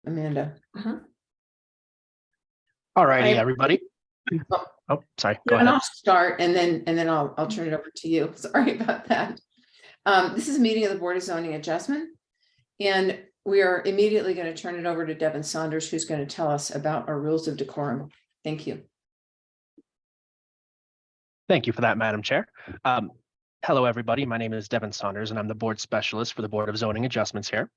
Amanda. All righty, I- everybody. Oh, sorry. Go And ahead. I'll start and then I'll turn it over to you. Sorry about that. This is a meeting of the Board of Zoning Adjustment. And we are immediately going to turn it over to Devin Saunders, who's going to tell us about our rules of decorum. Thank you. Thank you for that, Madam Chair. Hello, everybody. My name is Devin Saunders, and I'm the board specialist for the Board of Zoning Adjustments here.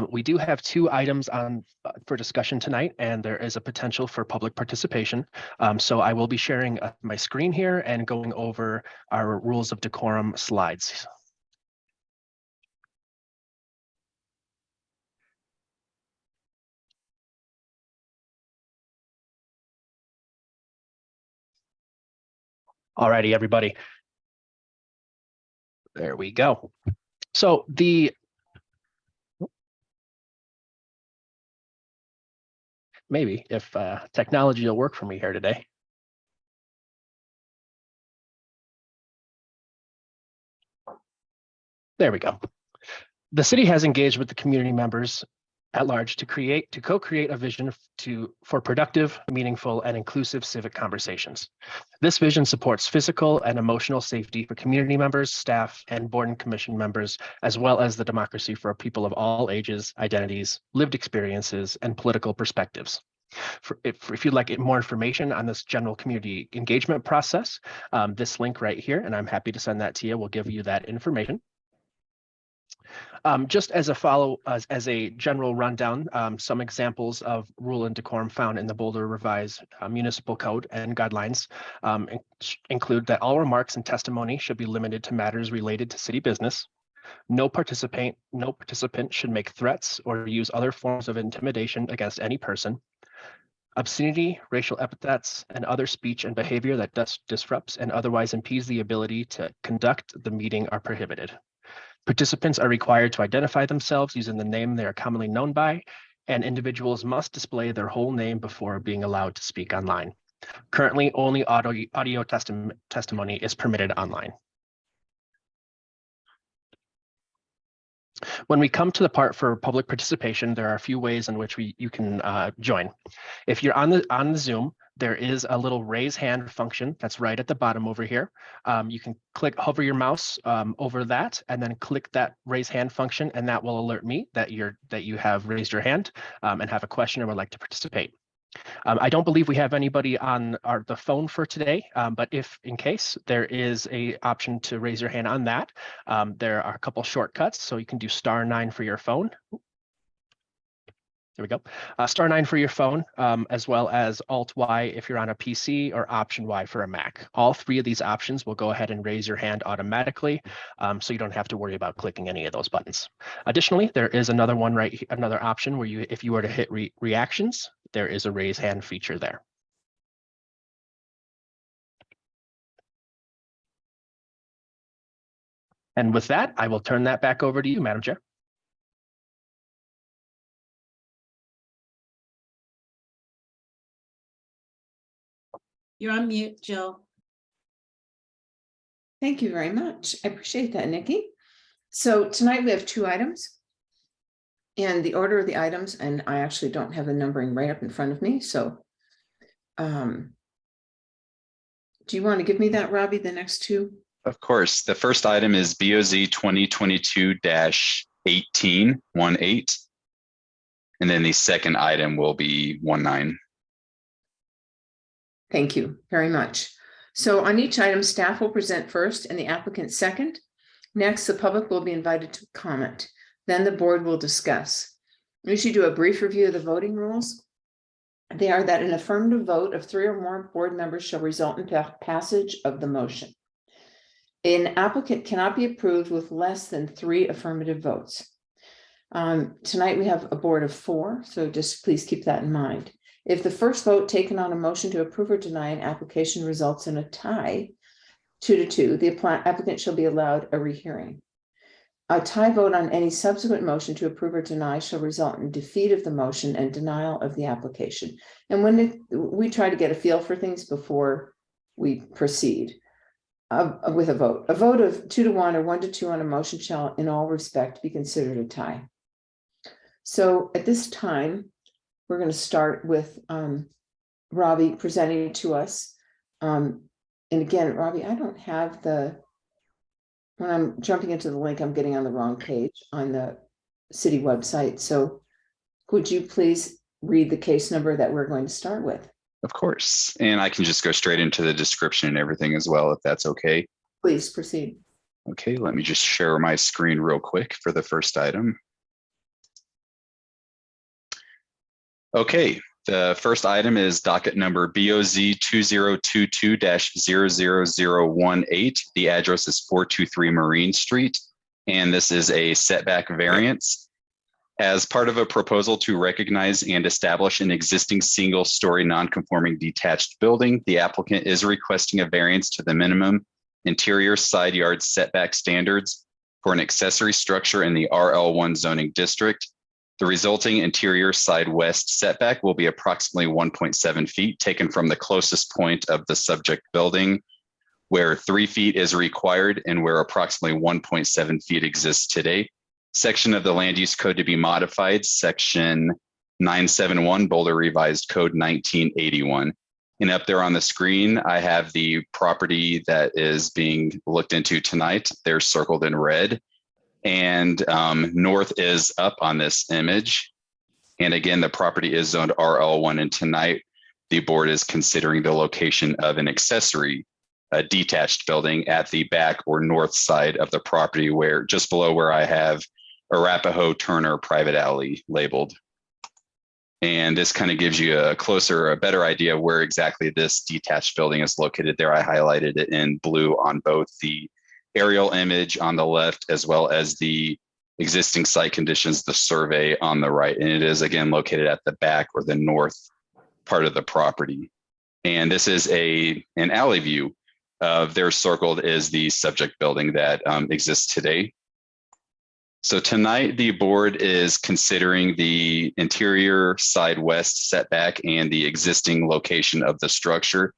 We do have 2 items on for discussion tonight, and there is a potential for public participation. So I will be sharing my screen here and going over our rules of decorum slides. All righty, everybody. There we go. So maybe if technology will work for me here today. There we go. The city has engaged with the community members at large to co-create a vision for productive, meaningful, and inclusive civic conversations. This vision supports physical and emotional safety for community members, staff, and board and commission members, as well as the democracy for people of all ages, identities, lived experiences, and political perspectives. If you'd like more information on this general community engagement process, this link right here, and I'm happy to send that to you, will give you that information. Just as a general rundown, some examples of rule and decorum found in the Boulder Revised Municipal Code and guidelines include that all remarks and testimony should be limited to matters related to city business. No participant should make threats or use other forms of intimidation against any person. Obscenity, racial epithets, and other speech and behavior that disrupts and otherwise impedes the ability to conduct the meeting are prohibited. Participants are required to identify themselves using the name they are commonly known by, and individuals must display their whole name before being allowed to speak online. Currently, only audio testimony is permitted online. When we come to the part for public participation, there are a few ways in which you can join. If you're on the Zoom, there is a little raise hand function that's right at the bottom over here. You can hover your mouse over that, and then click that raise hand function, and that will alert me that you have raised your hand and have a question or would like to participate. I don't believe we have anybody on the phone for today, but if in case, there is a option to raise your hand on that. There are a couple shortcuts, so you can do *9 for your phone. There we go. *9 for your phone, as well as Alt-Y if you're on a PC, or Option-Y for a Mac. All 3 of these options will go ahead and raise your hand automatically, so you don't have to worry about clicking any of those buttons. Additionally, there is another option where if you were to hit reactions, there is a raise hand feature there. And with that, I will turn that back over to you, Madam Chair. You're on mute, Jill. Thank you very much. I appreciate that, Nikki. So tonight we have 2 items. And the order of the items, and I actually don't have the numbering right up in front of me. So do you want to give me that, Robbie, the next 2? Of course. The first item is BOZ 2022-18, 18. And then the second item will be 19. Thank you very much. So on each item, staff will present first and the applicant second. Next, the public will be invited to comment. Then the board will discuss. We should do a brief review of the voting rules. They are that an affirmative vote of 3 or more board members shall result in passage of the motion. An applicant cannot be approved with less than 3 affirmative votes. Tonight we have a board of 4, so just please keep that in mind. If the first vote taken on a motion to approve or deny an application results in a tie, 2-2, the applicant shall be allowed a rehearing. A tie vote on any subsequent motion to approve or deny shall result in defeat of the motion and denial of the application. And when we try to get a feel for things before we proceed with a vote of 2-1 or 1-2 on a motion shall in all respect be considered a tie. So at this time, we're going to start with Robbie presenting to us. And again, Robbie, I don't have when I'm jumping into the link, I'm getting on the wrong page on the city website. So would you please read the case number that we're going to start with? Of course. And I can just go straight into the description and everything as well, if that's okay. Please proceed. Okay, let me just share my screen real quick for the first item. Okay, the first item is docket number BOZ 2022-00018. The address is 423 Marine Street, and this is a setback variance. As part of a proposal to recognize and establish an existing single-story non-conforming detached building, the applicant is requesting a variance to the minimum interior side yard setback standards for an accessory structure in the RL1 zoning district. The resulting interior side west setback will be approximately 1.7 feet taken from the closest point of the subject building, where 3 feet is required and where approximately 1.7 feet exists today. Section of the land use code to be modified, section 971, Boulder Revised Code 1981. And up there on the screen, I have the property that is being looked into tonight. They're circled in red. And north is up on this image. And again, the property is zoned RL1. And tonight, the board is considering the location of an accessory, a detached building at the back or north side of the property, where just below where I have Arapahoe Turner Private Alley labeled. And this kind of gives you a better idea of where exactly this detached building is located there. I highlighted it in blue on both the aerial image on the left, as well as the existing site conditions, the survey on the right. And it is again located at the back or the north part of the property. And this is an alley view of their circled is the subject building that exists today. So tonight, the board is considering the interior side west setback and the existing location of the structure.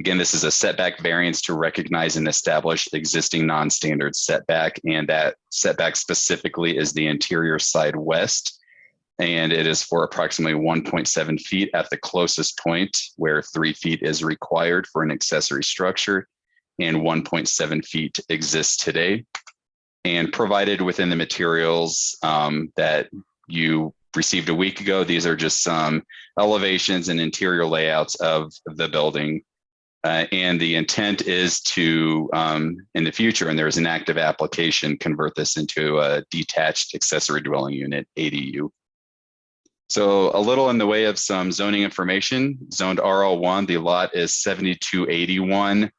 Again, this is a setback variance to recognize and establish existing non-standard setback, and that setback specifically is the interior side west, and it is for approximately 1.7 feet at the closest point where 3 feet is required for an accessory structure, and 1.7 feet exists today. And provided within the materials that you received a week ago, these are just some elevations and interior layouts of the building. And the intent is to, in the future, and there's an active application, convert this into a detached accessory dwelling unit, ADU. So a little in the way of some zoning information, zoned RL1, the lot is 7281.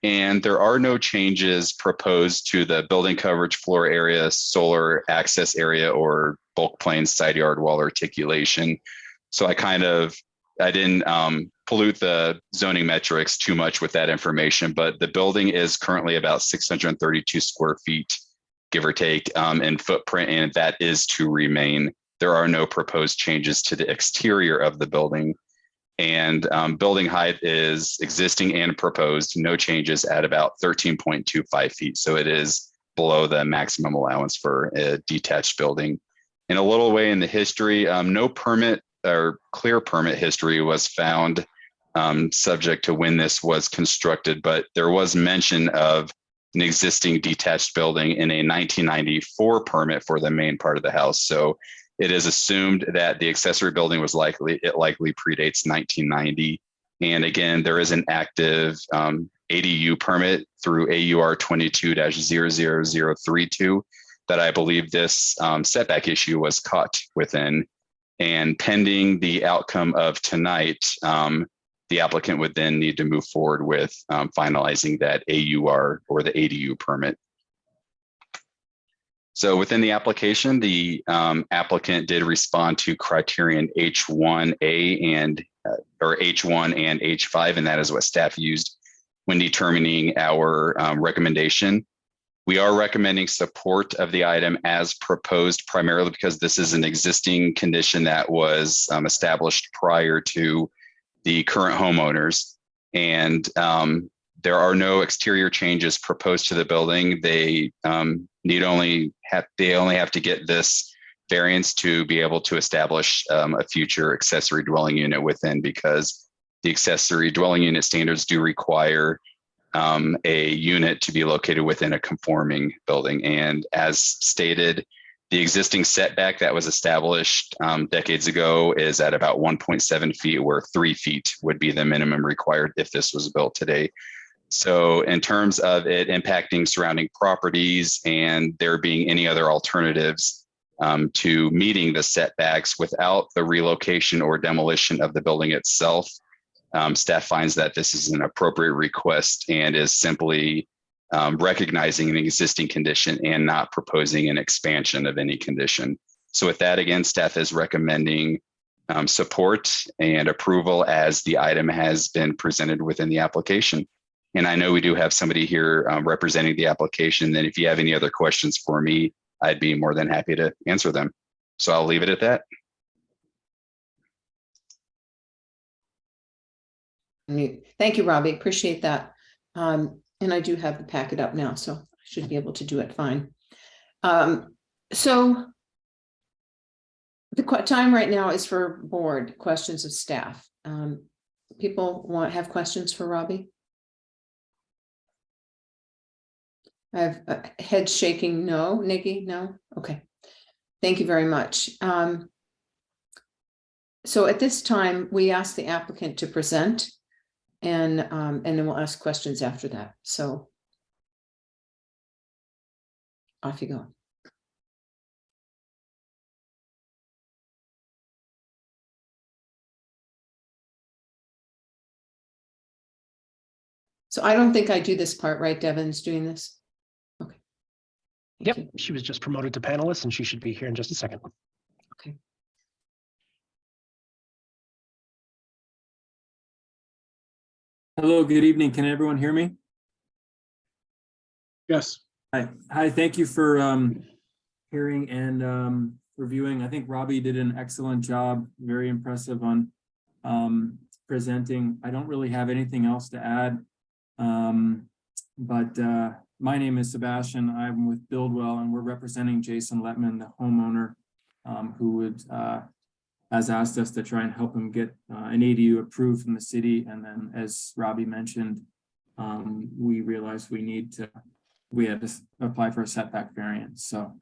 And there are no changes proposed to the building coverage, floor area, solar access area, or bulk plane side yard wall articulation. So I didn't pollute the zoning metrics too much with that information, but the building is currently about 632 square feet, give or take, in footprint, and that is to remain. There are no proposed changes to the exterior of the building. And building height is existing and proposed, no changes at about 13.25 feet. So it is below the maximum allowance for a detached building. In a little way in the history, no permit or clear permit history was found subject to when this was constructed, but there was mention of an existing detached building in a 1994 permit for the main part of the house. So it is assumed that the accessory building likely predates 1990. And again, there is an active ADU permit through AUR 22-00032 that I believe this setback issue was caught within. And pending the outcome of tonight, the applicant would then need to move forward with finalizing that AUR or the ADU permit. So within the application, the applicant did respond to criterion H1A and or H1 and H5, and that is what staff used when determining our recommendation. We are recommending support of the item as proposed, primarily because this is an existing condition that was established prior to the current homeowners. And there are no exterior changes proposed to the building. They only have to get this variance to be able to establish a future accessory dwelling unit within, because the accessory dwelling unit standards do require a unit to be located within a conforming building. And as stated, the existing setback that was established decades ago is at about 1.7 feet, where 3 feet would be the minimum required if this was built today. So in terms of it impacting surrounding properties and there being any other alternatives to meeting the setbacks without the relocation or demolition of the building itself, staff finds that this is an appropriate request and is simply recognizing an existing condition and not proposing an expansion of any condition. So with that, again, staff is recommending support and approval as the item has been presented within the application. And I know we do have somebody here representing the application. And if you have any other questions for me, I'd be more than happy to answer them. So I'll leave it at that. Thank you, Robbie. Appreciate that. And I do have the packet up now, so I should be able to do it fine. So the time right now is for board questions of staff. People have questions for Robbie? I have head shaking. No. Nikki, no. Okay. Thank you very much. So at this time, we ask the applicant to present, and then we'll ask questions after that. So off you go. So I don't think I do this part, right? Devin's doing this. Okay. Thank Yep, you. she was just promoted to panelist and she should be here in just a second. Okay. Hello, good evening. Can everyone hear me? Yes. Hi, thank you for hearing and reviewing. I think Robbie did an excellent job, very impressive on presenting. I don't really have anything else to add, but my name is Sebastian. I'm with Buildwell and we're representing Jason Letman, the homeowner who has asked us to try and help him get an ADU approved from the city. And then as Robbie mentioned, we realized we had to apply for a setback variance. So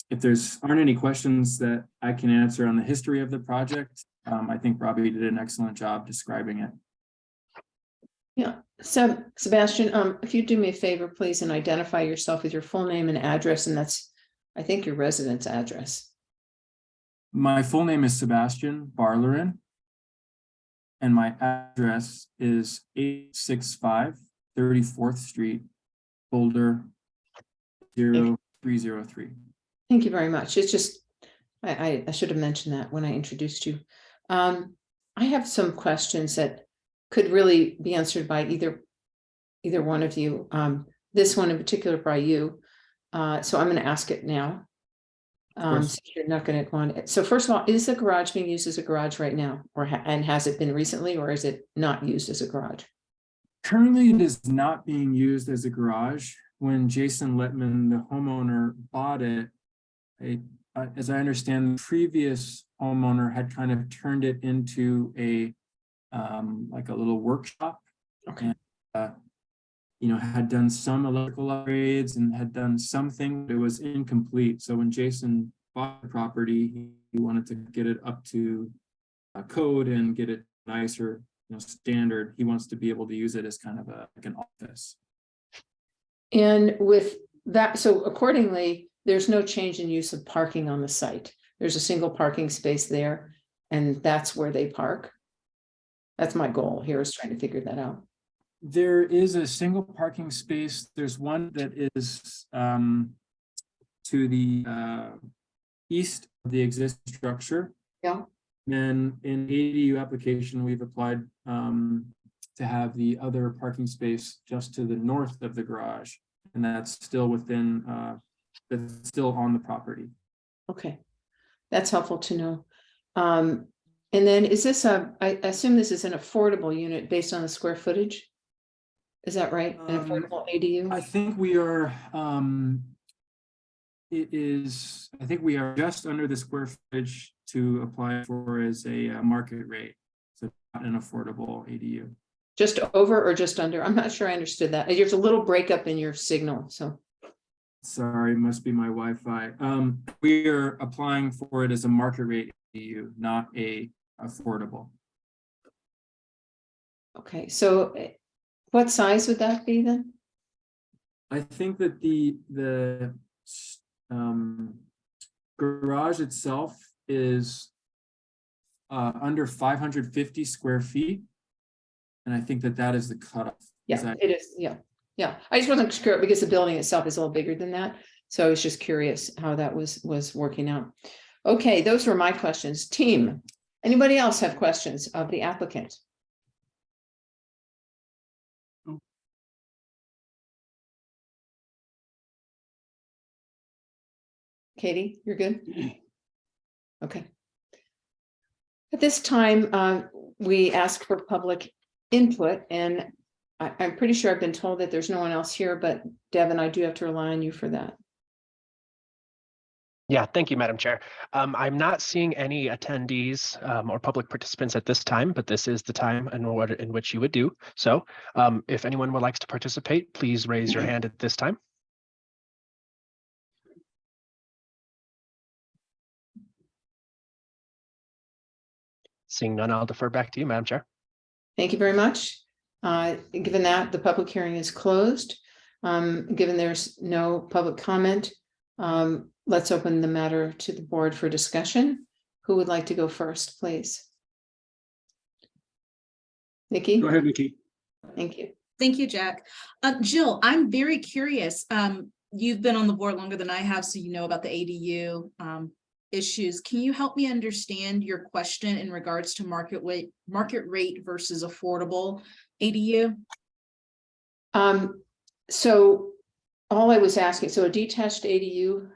if there's aren't any questions that I can answer on the history of the project, I think Robbie did an excellent job describing it. Yeah. So Sebastian, if you do me a favor, please, and identify yourself with your full name and address, and that's, I think, your residence address. My full name is Sebastian Barlerin, and my address is 865 34th Street, Boulder 0303. Thank you very much. It's just, I should have mentioned that when I introduced you. I have some questions that could really be answered by either one of you. This one in particular by you. So I'm going to ask it now. So you're not going to want it. So first of all, is the garage being used as a garage right now, and has it been recently, or is it not used as a garage? Currently, it is not being used as a garage. When Jason Letman, the homeowner, bought it, as I understand, the previous homeowner had kind of turned it into a like a little workshop. Okay. And, had done some electrical upgrades and had done something, but it was incomplete. So when Jason bought the property, he wanted to get it up to code and get it nicer, standard. He wants to be able to use it as kind of like an office. And with that, so accordingly, there's no change in use of parking on the site. There's a single parking space there, and that's where they park. That's my goal here, is trying to figure that out. There is a single parking space. There's one that is to the east of the existing structure. Yeah. Then in ADU application, we've applied to have the other parking space just to the north of the garage, and that's still within, that's still on the property. Okay, that's helpful to know. And then is this I assume this is an affordable unit based on the square footage? Is that right? An affordable ADU? I think we are, It is, I think we are just under the square footage to apply for as a market rate. So not an affordable ADU. Just over or just under? I'm not sure I understood that. There's a little breakup in your signal, so. Sorry, must be my Wi-Fi. We are applying for it as a market rate ADU, not a affordable. Okay, so what size would that be then? I think that the garage itself is under 550 square feet. And I think that that is the cutoff. Yeah, it is. Yeah, yeah. I just wasn't sure because the building itself is a little bigger than that. So I was just curious how that was working out. Okay, those were my questions. Team, anybody else have questions of the applicant? Katie, you're good? Okay. At this time, we ask for public input, and I'm pretty sure I've been told that there's no one else here, but Devin, I do have to rely on you for that. Yeah, thank you, Madam Chair. I'm not seeing any attendees or public participants at this time, but this is the time in which you would do. So if anyone would like to participate, please raise your hand at this time. Seeing none, I'll defer back to you, Madam Chair. Thank you very much. Given that the public hearing is closed, given there's no public comment, let's open the matter to the board for discussion. Who would like to go first, please? Nikki? Go ahead, Nikki. Thank you. Thank you, Jack. Jill, I'm very curious. You've been on the board longer than I have, so you know about the ADU issues. Can you help me understand your question in regards to market rate versus affordable ADU? So all I was asking, so a detached ADU,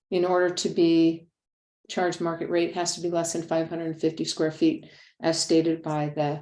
in order to be charged market rate, has to be less than 550 square feet, as stated by the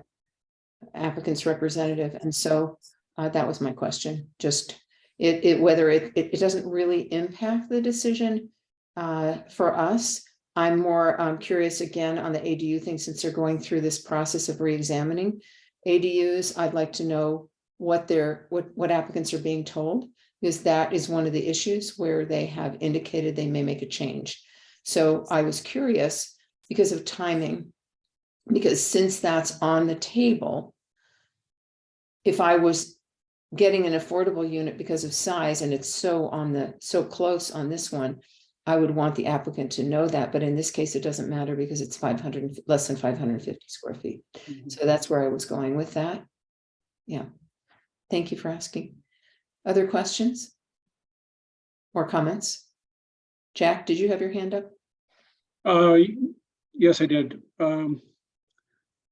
applicant's representative. And so that was my question. Just whether it doesn't really impact the decision for us. I'm more curious again on the ADU thing, since they're going through this process of re-examining ADUs. I'd like to know what applicants are being told, because that is one of the issues where they have indicated they may make a change. So I was curious because of timing, because since that's on the table, if I was getting an affordable unit because of size and it's so close on this one, I would want the applicant to know that, but in this case, it doesn't matter because it's less than 550 square feet. Mhm. So that's where I was going with that. Yeah. Thank you for asking. Other questions? Or comments? Jack, did you have your hand up? Yes, I did. I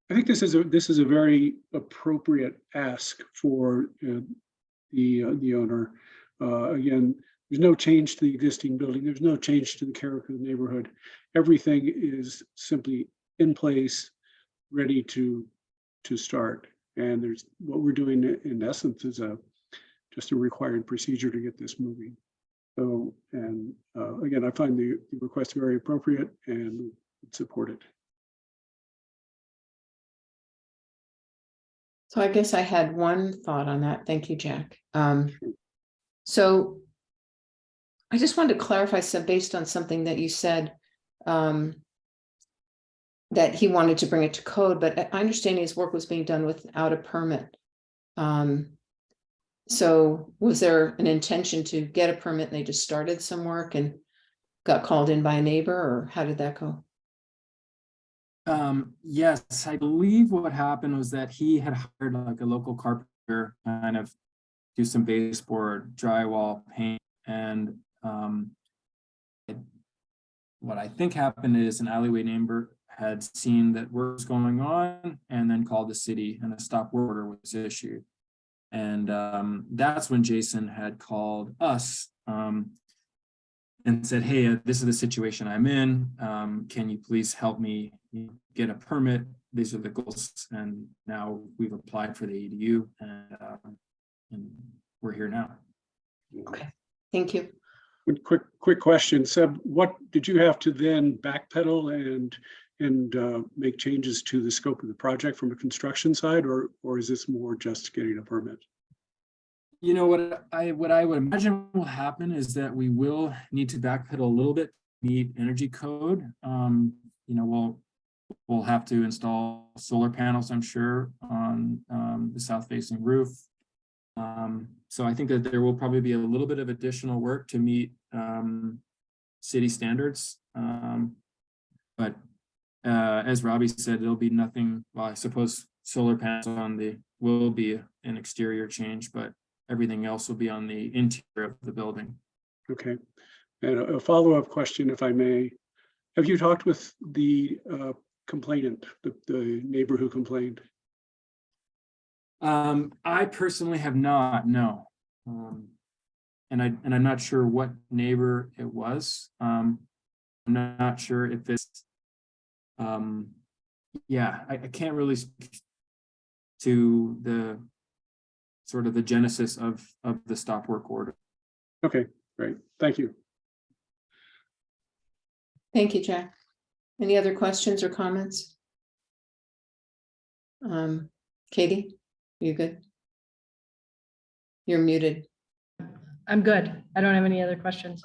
think this is a very appropriate ask for the owner. Again, there's no change to the existing building. There's no change to the character of the neighborhood. Everything is simply in place, ready to start. And there's what we're doing in essence is just a required procedure to get this moving. So, and again, I find the request very appropriate and would support it. So I guess I had one thought on that. Thank you, Jack. So I just wanted to clarify some based on something that you said, that he wanted to bring it to code, but I understand his work was being done without a permit. So was there an intention to get a permit and they just started some work and got called in by a neighbor, or how did that go? Yes, I believe what happened was that he had hired like a local carpenter kind of do some baseboard, drywall, paint, and what I think happened is an alleyway neighbor had seen that work was going on and then called the city and a stop work order was issued. And that's when Jason had called us and said, hey, this is the situation I'm in. Can you please help me get a permit? These are the goals. And now we've applied for the ADU and we're here now. Okay, thank you. One quick question, Seb, what did you have to then backpedal and make changes to the scope of the project from a construction side, or is this more just getting a permit? You know, what I would imagine will happen is that we will need to backpedal a little bit, to meet energy code. You know, we'll have to install solar panels, I'm sure, on the south facing roof. So I think that there will probably be a little bit of additional work to meet city standards. But as Robbie said, there'll be nothing, well, I suppose solar panels will be an exterior change, but everything else will be on the interior of the building. Okay, and a follow-up question, if I may. Have you talked with the complainant, the neighbor who complained? I personally have not, no. And I'm not sure what neighbor it was. I'm not sure if it's, yeah, I can't really speak to the sort of the genesis of the stop work order. Okay, great. Thank you. Thank you, Jack. Any other questions or comments? Katie, you good? You're muted. I'm good. I don't have any other questions.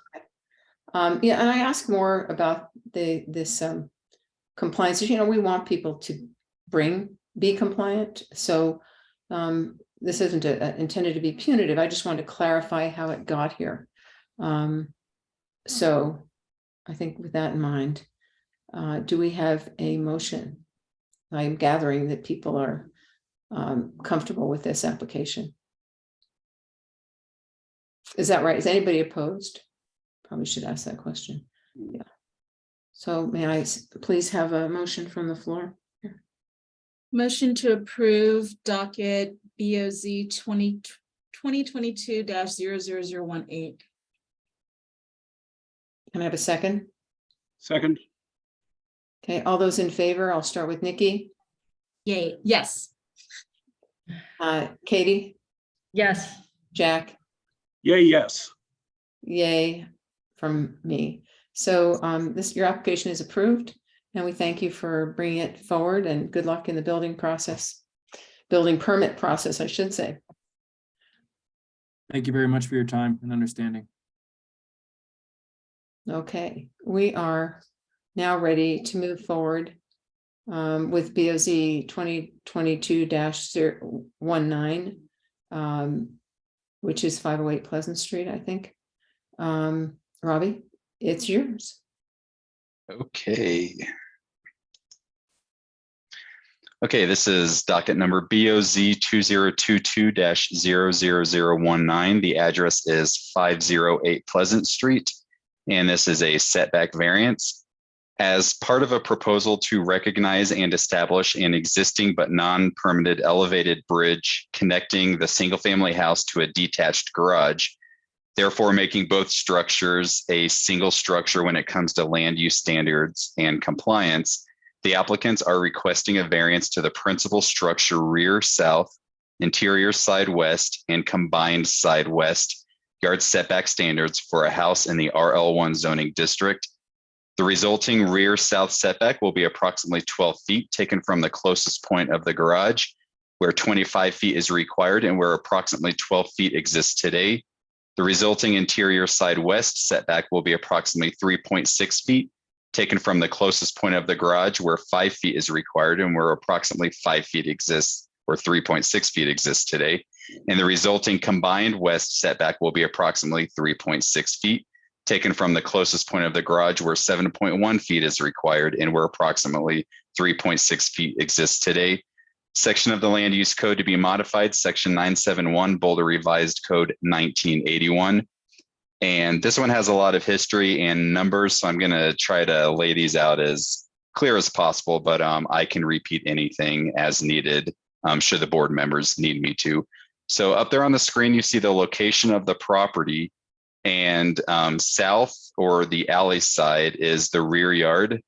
Yeah, and I ask more about this compliance. You know, we want people to be compliant. So this isn't intended to be punitive. I just wanted to clarify how it got here. So I think with that in mind, do we have a motion? I'm gathering that people are comfortable with this application. Is that right? Is anybody opposed? Probably should ask that question. Yeah. So may I please have a motion from the floor? Motion to approve docket BOZ 2022-00018. Can I have a second? Second, Okay, all those in favor, I'll start with Nikki. Yay, yes. Katie, Yes, Jack, yay, yes. yay from me. So your application is approved and we thank you for bringing it forward and good luck in the building permit process, I should say. Thank you very much for your time and understanding. Okay, we are now ready to move forward with BOZ 2022-19, which is 508 Pleasant Street, I think. Robbie, it's yours. Okay. Okay, this is docket number BOZ 2022-00019. The address is 508 Pleasant Street, and this is a setback variance. As part of a proposal to recognize and establish an existing but non-permitted elevated bridge connecting the single-family house to a detached garage, therefore making both structures a single structure when it comes to land use standards and compliance, the applicants are requesting a variance to the principal structure rear south, interior side west, and combined side west yard setback standards for a house in the RL1 zoning district. The resulting rear south setback will be approximately 12 feet taken from the closest point of the garage, where 25 feet is required and where approximately 12 feet exists today. The resulting interior side west setback will be approximately 3.6 feet taken from the closest point of the garage, where 5 feet is required and where approximately 5 feet exists, or 3.6 feet exists today. And the resulting combined west setback will be approximately 3.6 feet taken from the closest point of the garage, where 7.1 feet is required and where approximately 3.6 feet exists today. Section of the land use code to be modified, section 971, Boulder Revised Code 1981. And this one has a lot of history and numbers, so I'm going to try to lay these out as clear as possible, but I can repeat anything as needed should the board members need me to. So up there on the screen, you see the location of the property, and south, or the alley side, is the rear yard.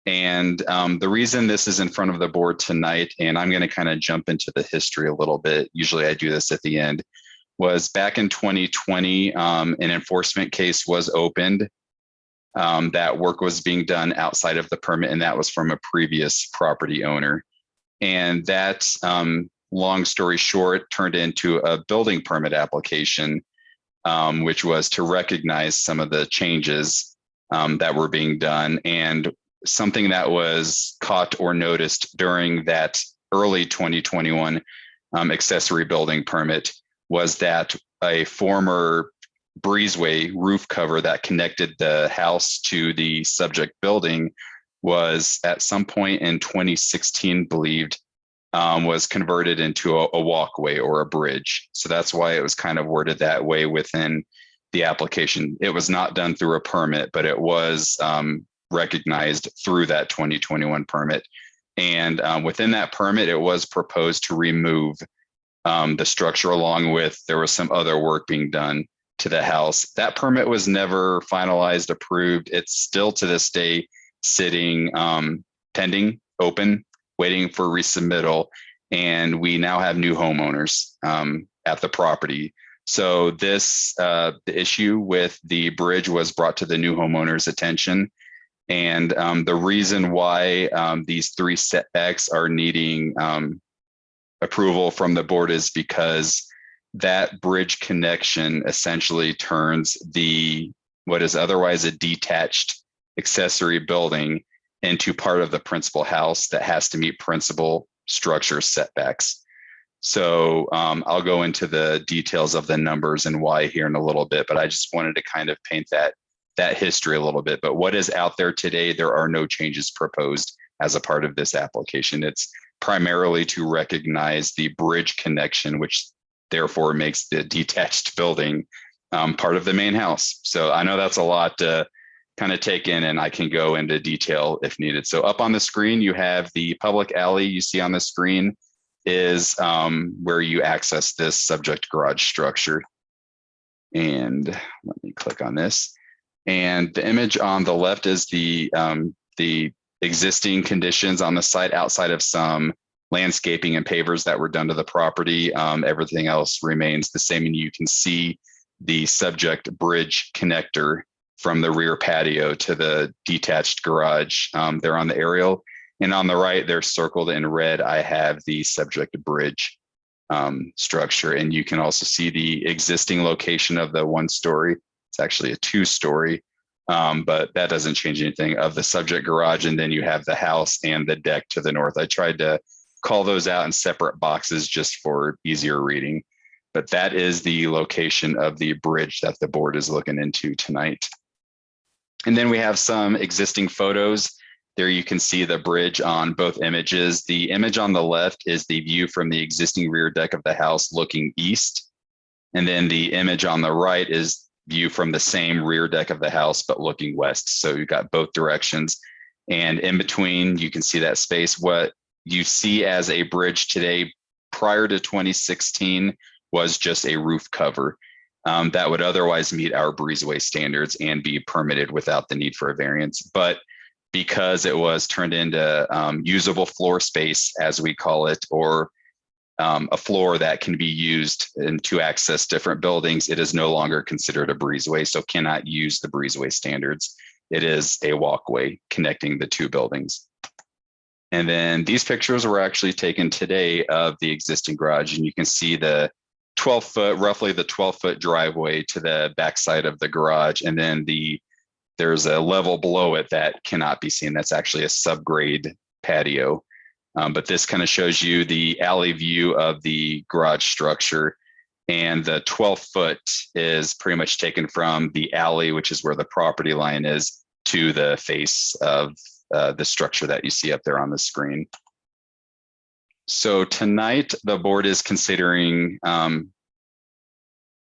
And the reason this is in front of the board tonight, and I'm going to kind of jump into the history a little bit. Usually I do this at the end. was back in 2020, an enforcement case was opened. That work was being done outside of the permit, and that was from a previous property owner. And that, long story short, turned into a building permit application, which was to recognize some of the changes that were being done. And something that was caught or noticed during that early 2021 accessory building permit was that a former breezeway roof cover that connected the house to the subject building was at some point in 2016 believed was converted into a walkway or a bridge. So that's why it was kind of worded that way within the application. It was not done through a permit, but it was recognized through that 2021 permit. And within that permit, it was proposed to remove the structure along with, there was some other work being done to the house. That permit was never finalized, approved. It's still to this day sitting pending, open, waiting for resubmittal. And we now have new homeowners at the property. So this, the issue with the bridge was brought to the new homeowners' attention. And the reason why these 3 setbacks are needing approval from the board is because that bridge connection essentially turns what is otherwise a detached accessory building into part of the principal house that has to meet principal structure setbacks. So I'll go into the details of the numbers and why here in a little bit, but I just wanted to kind of paint that history a little bit. But what is out there today, there are no changes proposed as a part of this application. It's primarily to recognize the bridge connection, which therefore makes the detached building part of the main house. So I know that's a lot to kind of take in, and I can go into detail if needed. So up on the screen, you have the public alley you see on the screen is where you access this subject garage structure. And let me click on this. And the image on the left is the existing conditions on the site outside of some landscaping and pavers that were done to the property. Everything else remains the same. And you can see the subject bridge connector from the rear patio to the detached garage. They're on the aerial. And on the right, they're circled in red. I have the subject bridge structure. And you can also see the existing location of the 1-story. It's actually a 2-story, but that doesn't change anything of the subject garage. And then you have the house and the deck to the north. I tried to call those out in separate boxes just for easier reading, but that is the location of the bridge that the board is looking into tonight. And then we have some existing photos. There you can see the bridge on both images. The image on the left is the view from the existing rear deck of the house looking east. And then the image on the right is view from the same rear deck of the house, but looking west. So you've got both directions. And in between, you can see that space. What you see as a bridge today, prior to 2016, was just a roof cover that would otherwise meet our breezeway standards and be permitted without the need for a variance. But because it was turned into usable floor space, as we call it, or a floor that can be used to access different buildings, it is no longer considered a breezeway, so cannot use the breezeway standards. It is a walkway connecting the 2 buildings. And then these pictures were actually taken today of the existing garage, and you can see the 12-foot, roughly the 12-foot driveway to the backside of the garage. And then there's a level below it that cannot be seen. That's actually a subgrade patio. But this kind of shows you the alley view of the garage structure. And the 12-foot is pretty much taken from the alley, which is where the property line is, to the face of the structure that you see up there on the screen. So tonight, the board is considering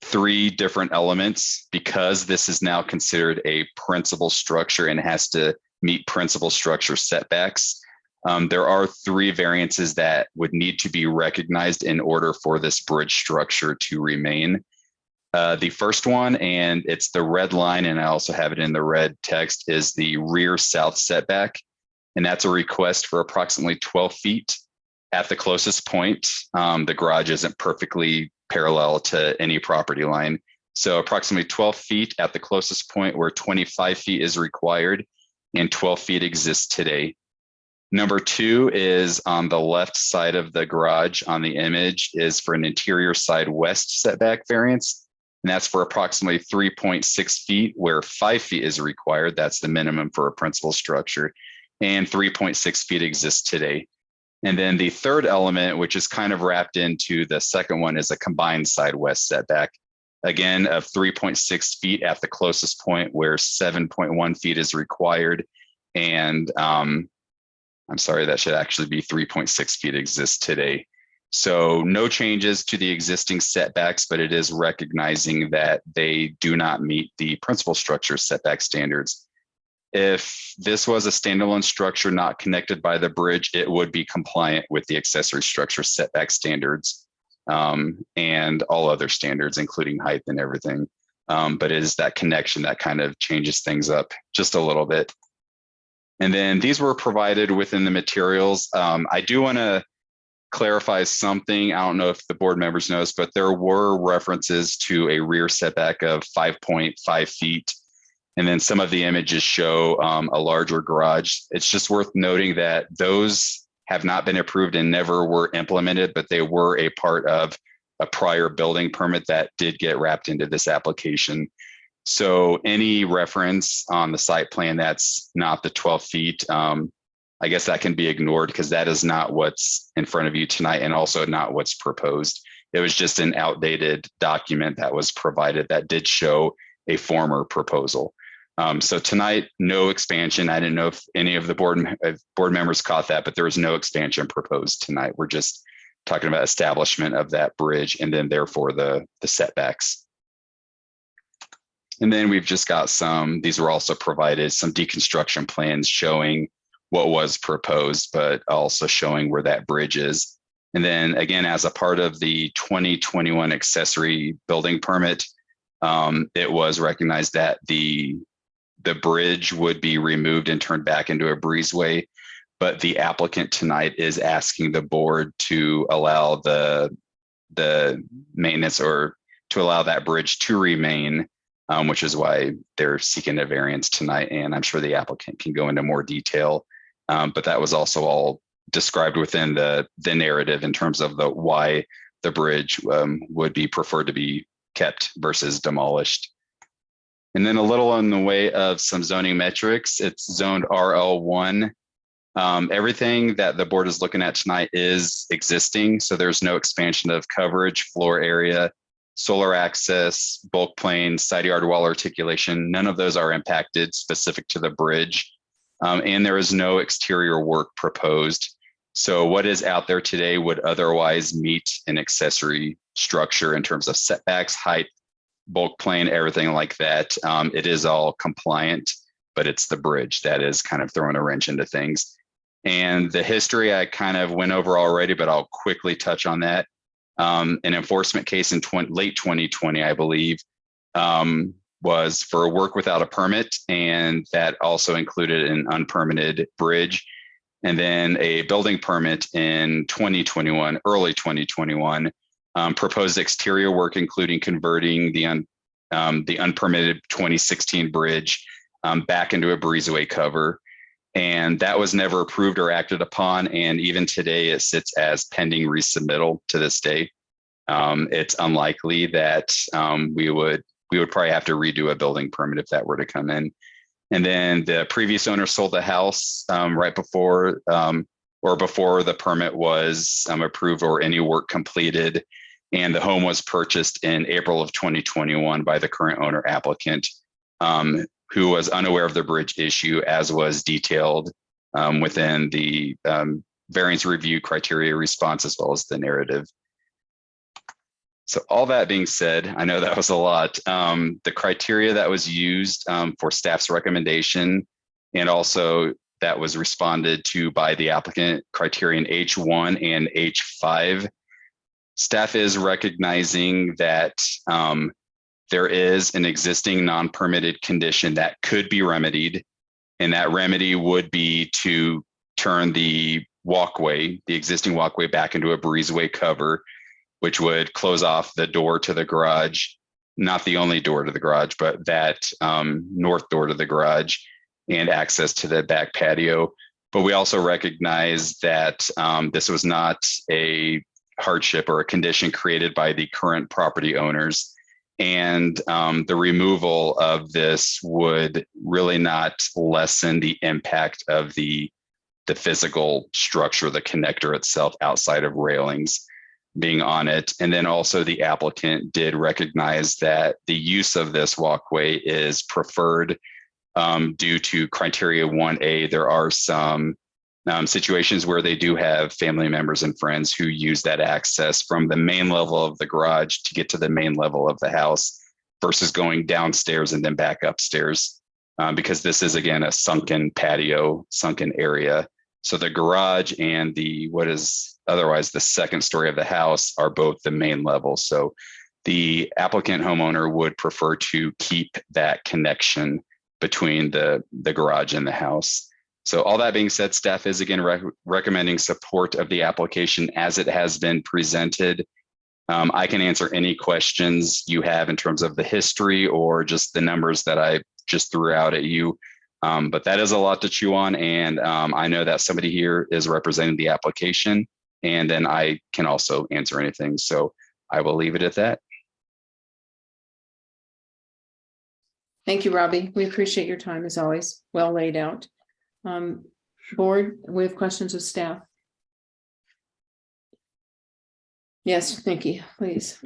3 different elements because this is now considered a principal structure and has to meet principal structure setbacks. There are 3 variances that would need to be recognized in order for this bridge structure to remain. The first one, and it's the red line, and I also have it in the red text, is the rear south setback. And that's a request for approximately 12 feet at the closest point. The garage isn't perfectly parallel to any property line. So approximately 12 feet at the closest point where 25 feet is required and 12 feet exists today. Number 2 is on the left side of the garage on the image is for an interior side west setback variance. And that's for approximately 3.6 feet where 5 feet is required. That's the minimum for a principal structure, and 3.6 feet exists today. And then the third element, which is kind of wrapped into the second one, is a combined side west setback, again, of 3.6 feet at the closest point where 7.1 feet is required. And I'm sorry, that should actually be 3.6 feet exists today. So no changes to the existing setbacks, but it is recognizing that they do not meet the principal structure setback standards. If this was a standalone structure not connected by the bridge, it would be compliant with the accessory structure setback standards and all other standards, including height and everything. But it is that connection that kind of changes things up just a little bit. And then these were provided within the materials. I do want to clarify something. I don't know if the board members knows, but there were references to a rear setback of 5.5 feet. And then some of the images show a larger garage. It's just worth noting that those have not been approved and never were implemented, but they were a part of a prior building permit that did get wrapped into this application. So any reference on the site plan that's not the 12 feet, I guess that can be ignored because that is not what's in front of you tonight and also not what's proposed. It was just an outdated document that was provided that did show a former proposal. So tonight, no expansion. I didn't know if any of the board members caught that, but there was no expansion proposed tonight. We're just talking about establishment of that bridge and then therefore the setbacks. And then we've just got these were also provided, some deconstruction plans showing what was proposed, but also showing where that bridge is. And then again, as a part of the 2021 accessory building permit, it was recognized that the bridge would be removed and turned back into a breezeway, but the applicant tonight is asking the board to allow the maintenance or to allow that bridge to remain, which is why they're seeking a variance tonight. And I'm sure the applicant can go into more detail, but that was also all described within the narrative in terms of why the bridge would be preferred to be kept versus demolished. And then a little on the way of some zoning metrics, it's zoned RL1. Everything that the board is looking at tonight is existing. So there's no expansion of coverage, floor area, solar access, bulk plane, side yard wall articulation. None of those are impacted specific to the bridge. And there is no exterior work proposed. So what is out there today would otherwise meet an accessory structure in terms of setbacks, height, bulk plane, everything like that. It is all compliant, but it's the bridge that is kind of throwing a wrench into things. And the history I kind of went over already, but I'll quickly touch on that. An enforcement case in late 2020, I believe, was for work without a permit, and that also included an unpermitted bridge. And then a building permit in 2021, early 2021, proposed exterior work, including converting the unpermitted 2016 bridge back into a breezeway cover. And that was never approved or acted upon. And even today, it sits as pending resubmittal to this day. It's unlikely that we would probably have to redo a building permit if that were to come in. And then the previous owner sold the house right before or before the permit was approved or any work completed. And the home was purchased in April of 2021 by the current owner applicant, who was unaware of the bridge issue, as was detailed within the variance review criteria response, as well as the narrative. So all that being said, I know that was a lot. The criteria that was used for staff's recommendation, and also that was responded to by the applicant, criterion H1 and H5. Staff is recognizing that there is an existing non-permitted condition that could be remedied, and that remedy would be to turn the walkway, the existing walkway, back into a breezeway cover. which would close off the door to the garage, not the only door to the garage, but that north door to the garage and access to the back patio. But we also recognize that this was not a hardship or a condition created by the current property owners. And the removal of this would really not lessen the impact of the physical structure, the connector itself outside of railings being on it. And then also the applicant did recognize that the use of this walkway is preferred due to criteria 1A. There are some situations where they do have family members and friends who use that access from the main level of the garage to get to the main level of the house versus going downstairs and then back upstairs, because this is, again, a sunken patio, sunken area. So the garage and what is otherwise the second story of the house are both the main level. So the applicant homeowner would prefer to keep that connection between the garage and the house. So all that being said, staff is again recommending support of the application as it has been presented. I can answer any questions you have in terms of the history or just the numbers that I just threw out at you. But that is a lot to chew on. And I know that somebody here is representing the application, and then I can also answer anything. So I will leave it at that. Thank you, Robbie. We appreciate your time as always. Well laid out. Board, we have questions of staff. Yes, Nikki, please.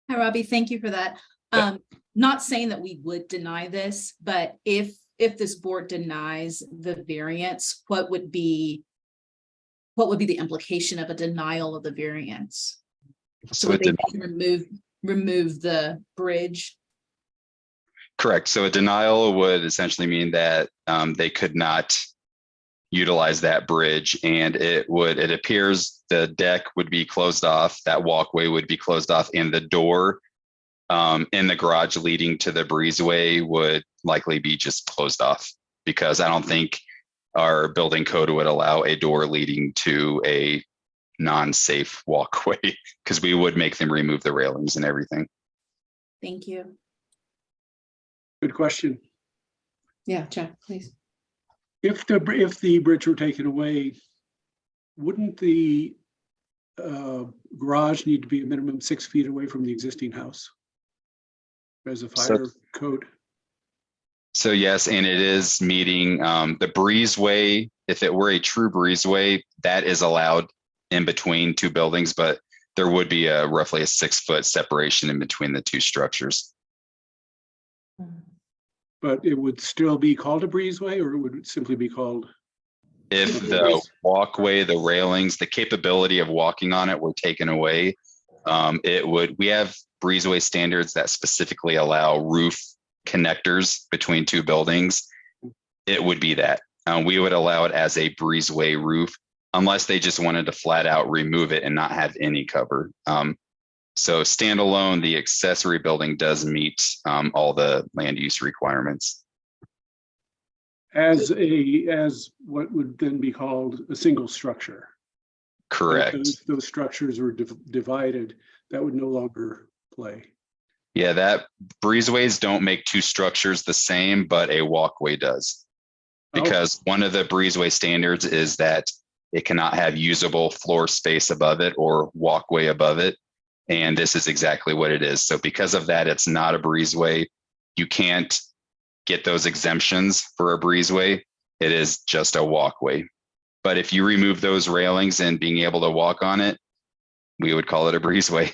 Hi, Robbie. Thank you for that. Yeah. Not saying that we would deny this, but if this board denies the variance, what would be the implication of a denial of the variance? So would it they remove the bridge? Correct. So a denial would essentially mean that they could not utilize that bridge, and it appears the deck would be closed off, that walkway would be closed off, and the door in the garage leading to the breezeway would likely be just closed off, because I don't think our building code would allow a door leading to a non-safe walkway, because we would make them remove the railings and everything. Thank you. Good question. Yeah, Jack, please. If the bridge were taken away, wouldn't the garage need to be a minimum 6 feet away from the existing house as a fire code? So yes, and it is meeting the breezeway. If it were a true breezeway, that is allowed in between two buildings, but there would be roughly a 6 foot separation in between the two structures. But it would still be called a breezeway, or it would simply be called? If the walkway, the railings, the capability of walking on it were taken away, we have breezeway standards that specifically allow roof connectors between two buildings. It would be that. We would allow it as a breezeway roof, unless they just wanted to flat out remove it and not have any cover. So standalone, the accessory building does meet all the land use requirements. As what would then be called a single structure. Correct. If those structures were divided, that would no longer play. Yeah, that breezeways don't make two structures the same, but a walkway does. Because one of the breezeway standards is that it cannot have usable floor space above it or walkway above it. And this is exactly what it is. So because of that, it's not a breezeway. You can't get those exemptions for a breezeway. It is just a walkway. But if you remove those railings and being able to walk on it, we would call it a breezeway.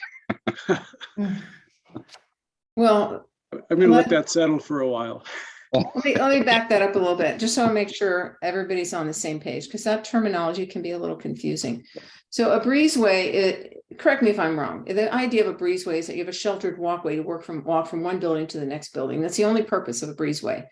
Well, I'm going to let that settle for a while. let me back that up a little bit, just so I make sure everybody's on the same page, because that terminology can be a little confusing. So a breezeway, correct me if I'm wrong, the idea of a breezeway is that you have a sheltered walkway to walk from one building to the next building. That's the only purpose of a breezeway.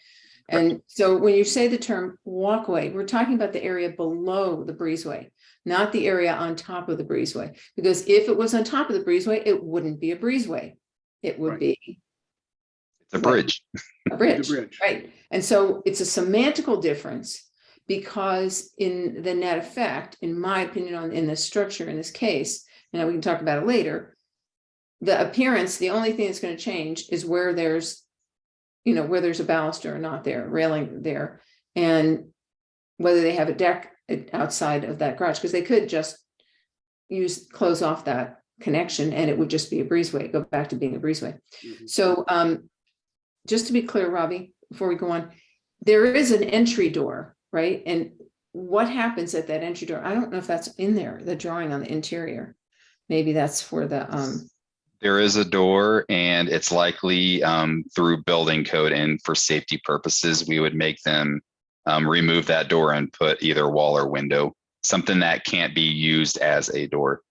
And so when you say the term walkway, we're talking about the area below the breezeway, not the area on top of the breezeway. Because if it was on top of the breezeway, it wouldn't be a breezeway. It would be It's a bridge. a bridge, The bridge. right? And so it's a semantical difference, because in the net effect, in my opinion, in this structure, in this case, and we can talk about it later. The appearance, the only thing that's going to change is where there's, where there's a baluster or not there, railing there, and whether they have a deck outside of that garage, because they could just close off that connection and it would just be a breezeway, go back to being a breezeway. So just to be clear, Robbie, before we go on, there is an entry door, right? And what happens at that entry door? I don't know if that's in there, the drawing on the interior. Maybe that's for the There is a door, and it's likely through building code, and for safety purposes, we would make them remove that door and put either wall or window, something that can't be used as a door.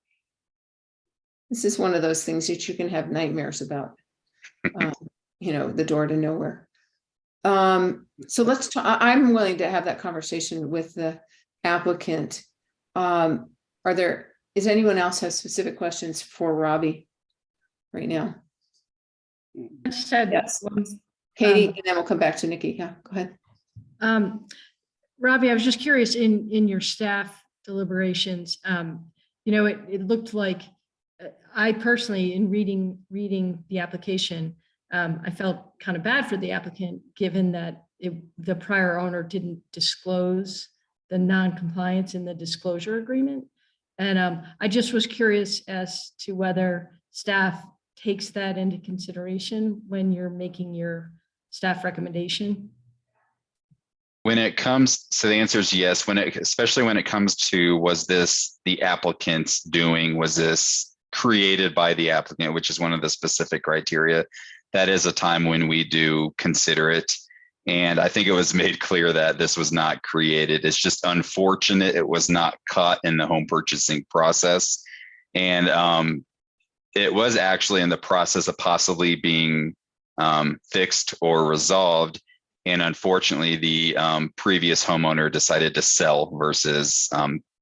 this is one of those things that you can have nightmares about. The door to nowhere. So let's talk, I'm willing to have that conversation with the applicant. Is anyone else have specific questions for Robbie right now? I just had Yes. one. Katie, and then we'll come back to Nikki. Yeah, go ahead. Robbie, I was just curious in your staff deliberations, it looked like, I personally, in reading the application, I felt kind of bad for the applicant, given that the prior owner didn't disclose the non-compliance in the disclosure agreement. And I just was curious as to whether staff takes that into consideration when you're making your staff recommendation. When it comes, so the answer is yes, especially when it comes to, was this the applicant's doing, was this created by the applicant, which is one of the specific criteria. That is a time when we do consider it. And I think it was made clear that this was not created. It's just unfortunate it was not caught in the home purchasing process. And it was actually in the process of possibly being fixed or resolved. And unfortunately, the previous homeowner decided to sell versus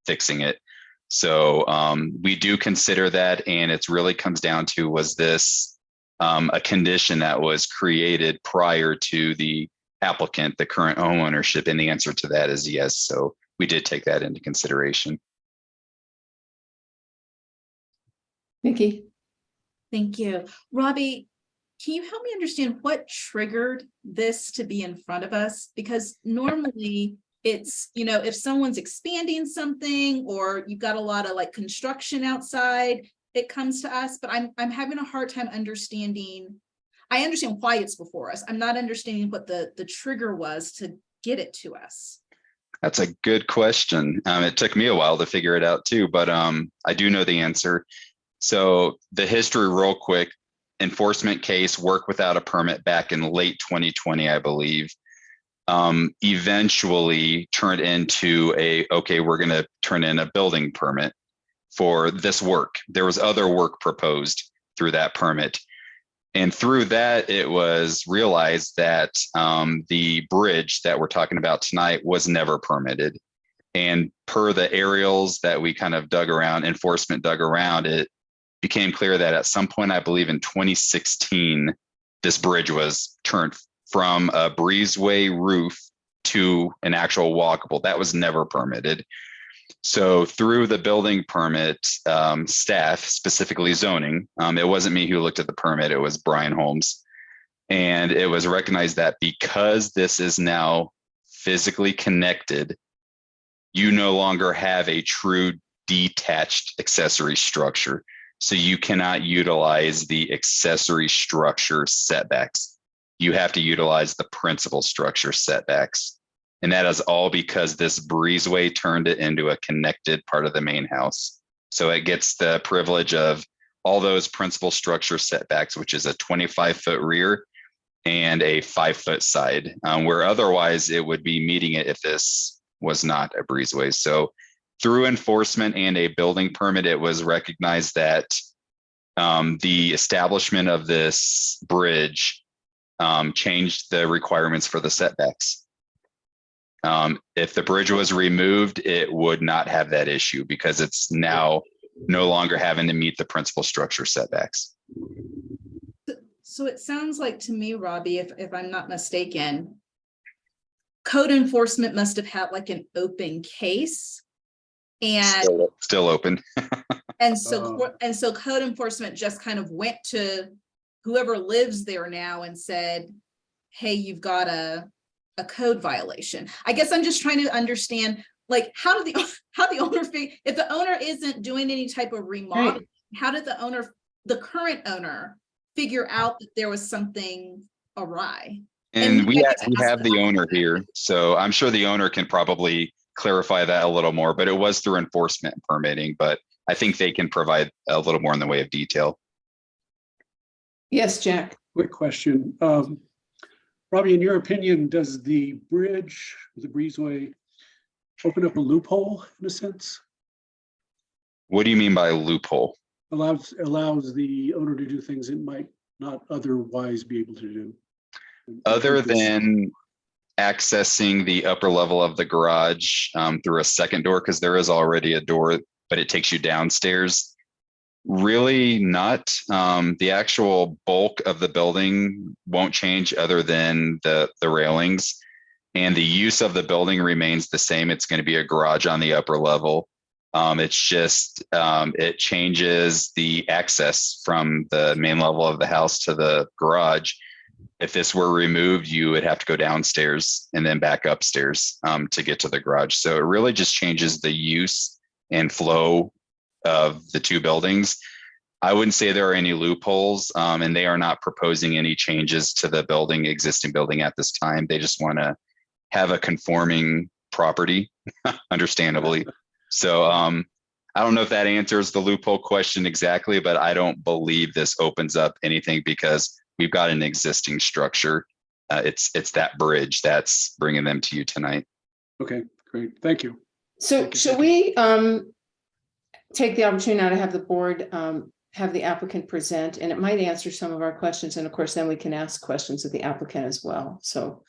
fixing it. So we do consider that, and it really comes down to, was this a condition that was created prior to the applicant, the current homeownership? And the answer to that is yes. So we did take that into consideration. Nikki? Thank you. Robbie, can you help me understand what triggered this to be in front of us? Because normally it's, if someone's expanding something or you've got a lot of like construction outside, it comes to us, but I'm having a hard time understanding. I understand why it's before us. I'm not understanding what the trigger was to get it to us. That's a good question. It took me a while to figure it out too, but I do know the answer. So the history real quick, enforcement case, work without a permit back in late 2020, I believe, eventually turned into okay, we're going to turn in a building permit for this work. There was other work proposed through that permit. And through that, it was realized that the bridge that we're talking about tonight was never permitted. And per the aerials that we kind of dug around, enforcement dug around, it became clear that at some point, I believe in 2016, this bridge was turned from a breezeway roof to an actual walkable. That was never permitted. So through the building permit staff, specifically zoning, it wasn't me who looked at the permit, it was Brian Holmes. And it was recognized that because this is now physically connected, you no longer have a true detached accessory structure. So you cannot utilize the accessory structure setbacks. You have to utilize the principal structure setbacks. And that is all because this breezeway turned it into a connected part of the main house. So it gets the privilege of all those principal structure setbacks, which is a 25-foot rear and a 5-foot side, where otherwise it would be meeting it if this was not a breezeway. So through enforcement and a building permit, it was recognized that the establishment of this bridge changed the requirements for the setbacks. If the bridge was removed, it would not have that issue because it's now no longer having to meet the principal structure setbacks. So it sounds like to me, Robbie, if I'm not mistaken, code enforcement must have had like an open case. And Still open. And so, Oh. and so code enforcement just kind of went to whoever lives there now and said, hey, you've got a code violation. I guess I'm just trying to understand, like, how did the owner, if the owner isn't doing any type of remodel, how did the current owner figure out that there was something awry? And we maybe I need to ask have the owner here, so I'm sure the owner can probably clarify that a little more, but it was through enforcement and permitting, but I think they can provide a little more in the way of detail. Yes, Jack. Quick question. Robbie, in your opinion, does the bridge, the breezeway, open up a loophole in a sense? What do you mean by loophole? Allows the owner to do things it might not otherwise be able to do. Other than accessing the upper level of the garage through a second door, because there is already a door, but it takes you downstairs. Really not. The actual bulk of the building won't change other than the railings, and the use of the building remains the same. It's going to be a garage on the upper level. It's just, it changes the access from the main level of the house to the garage. If this were removed, you would have to go downstairs and then back upstairs to get to the garage. So it really just changes the use and flow of the two buildings. I wouldn't say there are any loopholes, and they are not proposing any changes to the existing building at this time. They just want to have a conforming property, understandably. So I don't know if that answers the loophole question exactly, but I don't believe this opens up anything because we've got an existing structure. It's that bridge that's bringing them to you tonight. Okay, great. Thank you. So Thank you. shall we take the opportunity now to have the board have the applicant present, and it might answer some of our questions. And of course, then we can ask questions of the applicant as well. So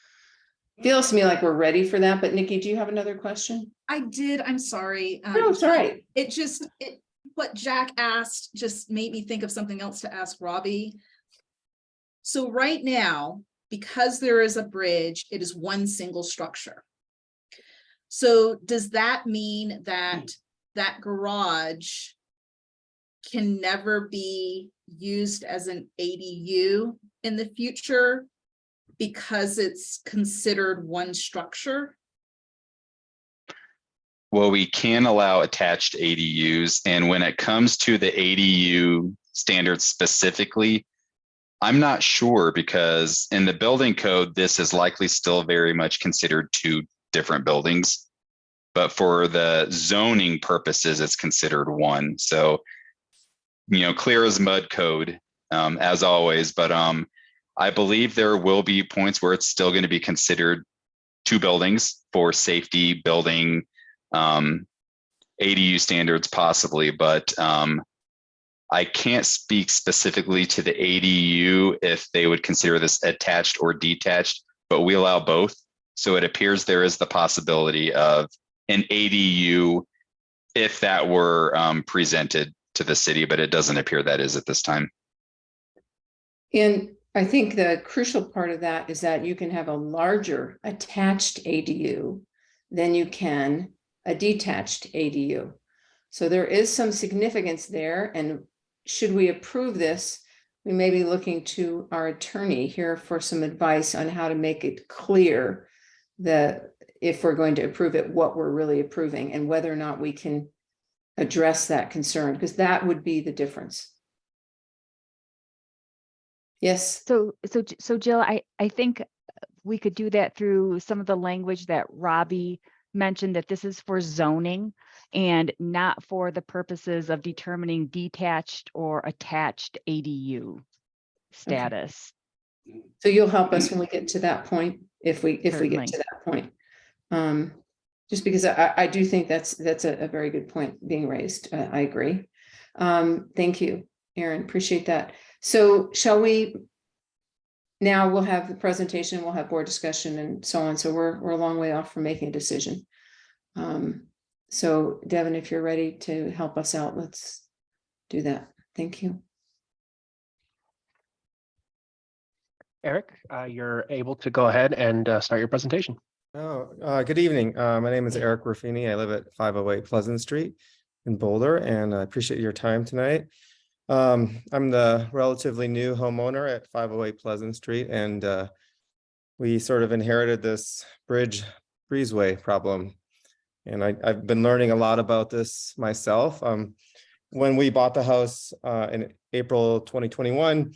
it feels to me like we're ready for that. But Nikki, do you have another question? I did, I'm sorry. No, it's all right. What Jack asked just made me think of something else to ask Robbie. So right now, because there is a bridge, it is one single structure. So does that mean that that garage can never be used as an ADU in the future because it's considered one structure? Well, we can allow attached ADUs. And when it comes to the ADU standards specifically, I'm not sure, because in the building code, this is likely still very much considered two different buildings. But for the zoning purposes, it's considered one. So, clear as mud code, as always. But I believe there will be points where it's still going to be considered two buildings for safety, building, ADU standards possibly, but I can't speak specifically to the ADU if they would consider this attached or detached, but we allow both. So it appears there is the possibility of an ADU if that were presented to the city, but it doesn't appear that is at this time. And I think the crucial part of that is that you can have a larger attached ADU than you can a detached ADU. So there is some significance there. And should we approve this, we may be looking to our attorney here for some advice on how to make it clear that if we're going to approve it, what we're really approving and whether or not we can address that concern, because that would be the difference. Yes. So Jill, I think we could do that through some of the language that Robbie mentioned, that this is for zoning and not for the purposes of determining detached or attached ADU status. So you'll help us when we get to that point, if we get Certainly. to that point. Just because I do think that's a very good point being raised. I agree. Thank you, Aaron. Appreciate that. So shall we? Now we'll have the presentation, we'll have board discussion and so on. So we're a long way off from making a decision. So Devin, if you're ready to help us out, let's do that. Thank you. Eric, you're able to go ahead and start your presentation. Good evening. My name is Eric Ruffini. I live at 508 Pleasant Street. in Boulder, and I appreciate your time tonight. I'm the relatively new homeowner at 508 Pleasant Street, and we sort of inherited this bridge breezeway problem. And I've been learning a lot about this myself. When we bought the house in April 2021,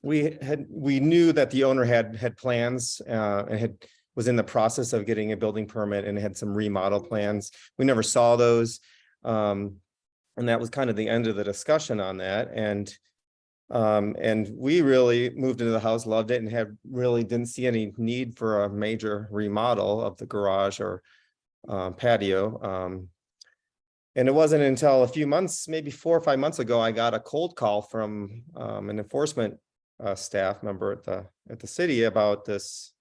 we knew that the owner had plans and was in the process of getting a building permit and had some remodel plans. We never saw those. And that was kind of the end of the discussion on that. And we really moved into the house, loved it, and really didn't see any need for a major remodel of the garage or patio. And it wasn't until a few months, maybe 4 or 5 months ago, I got a cold call from an enforcement staff member at the city about this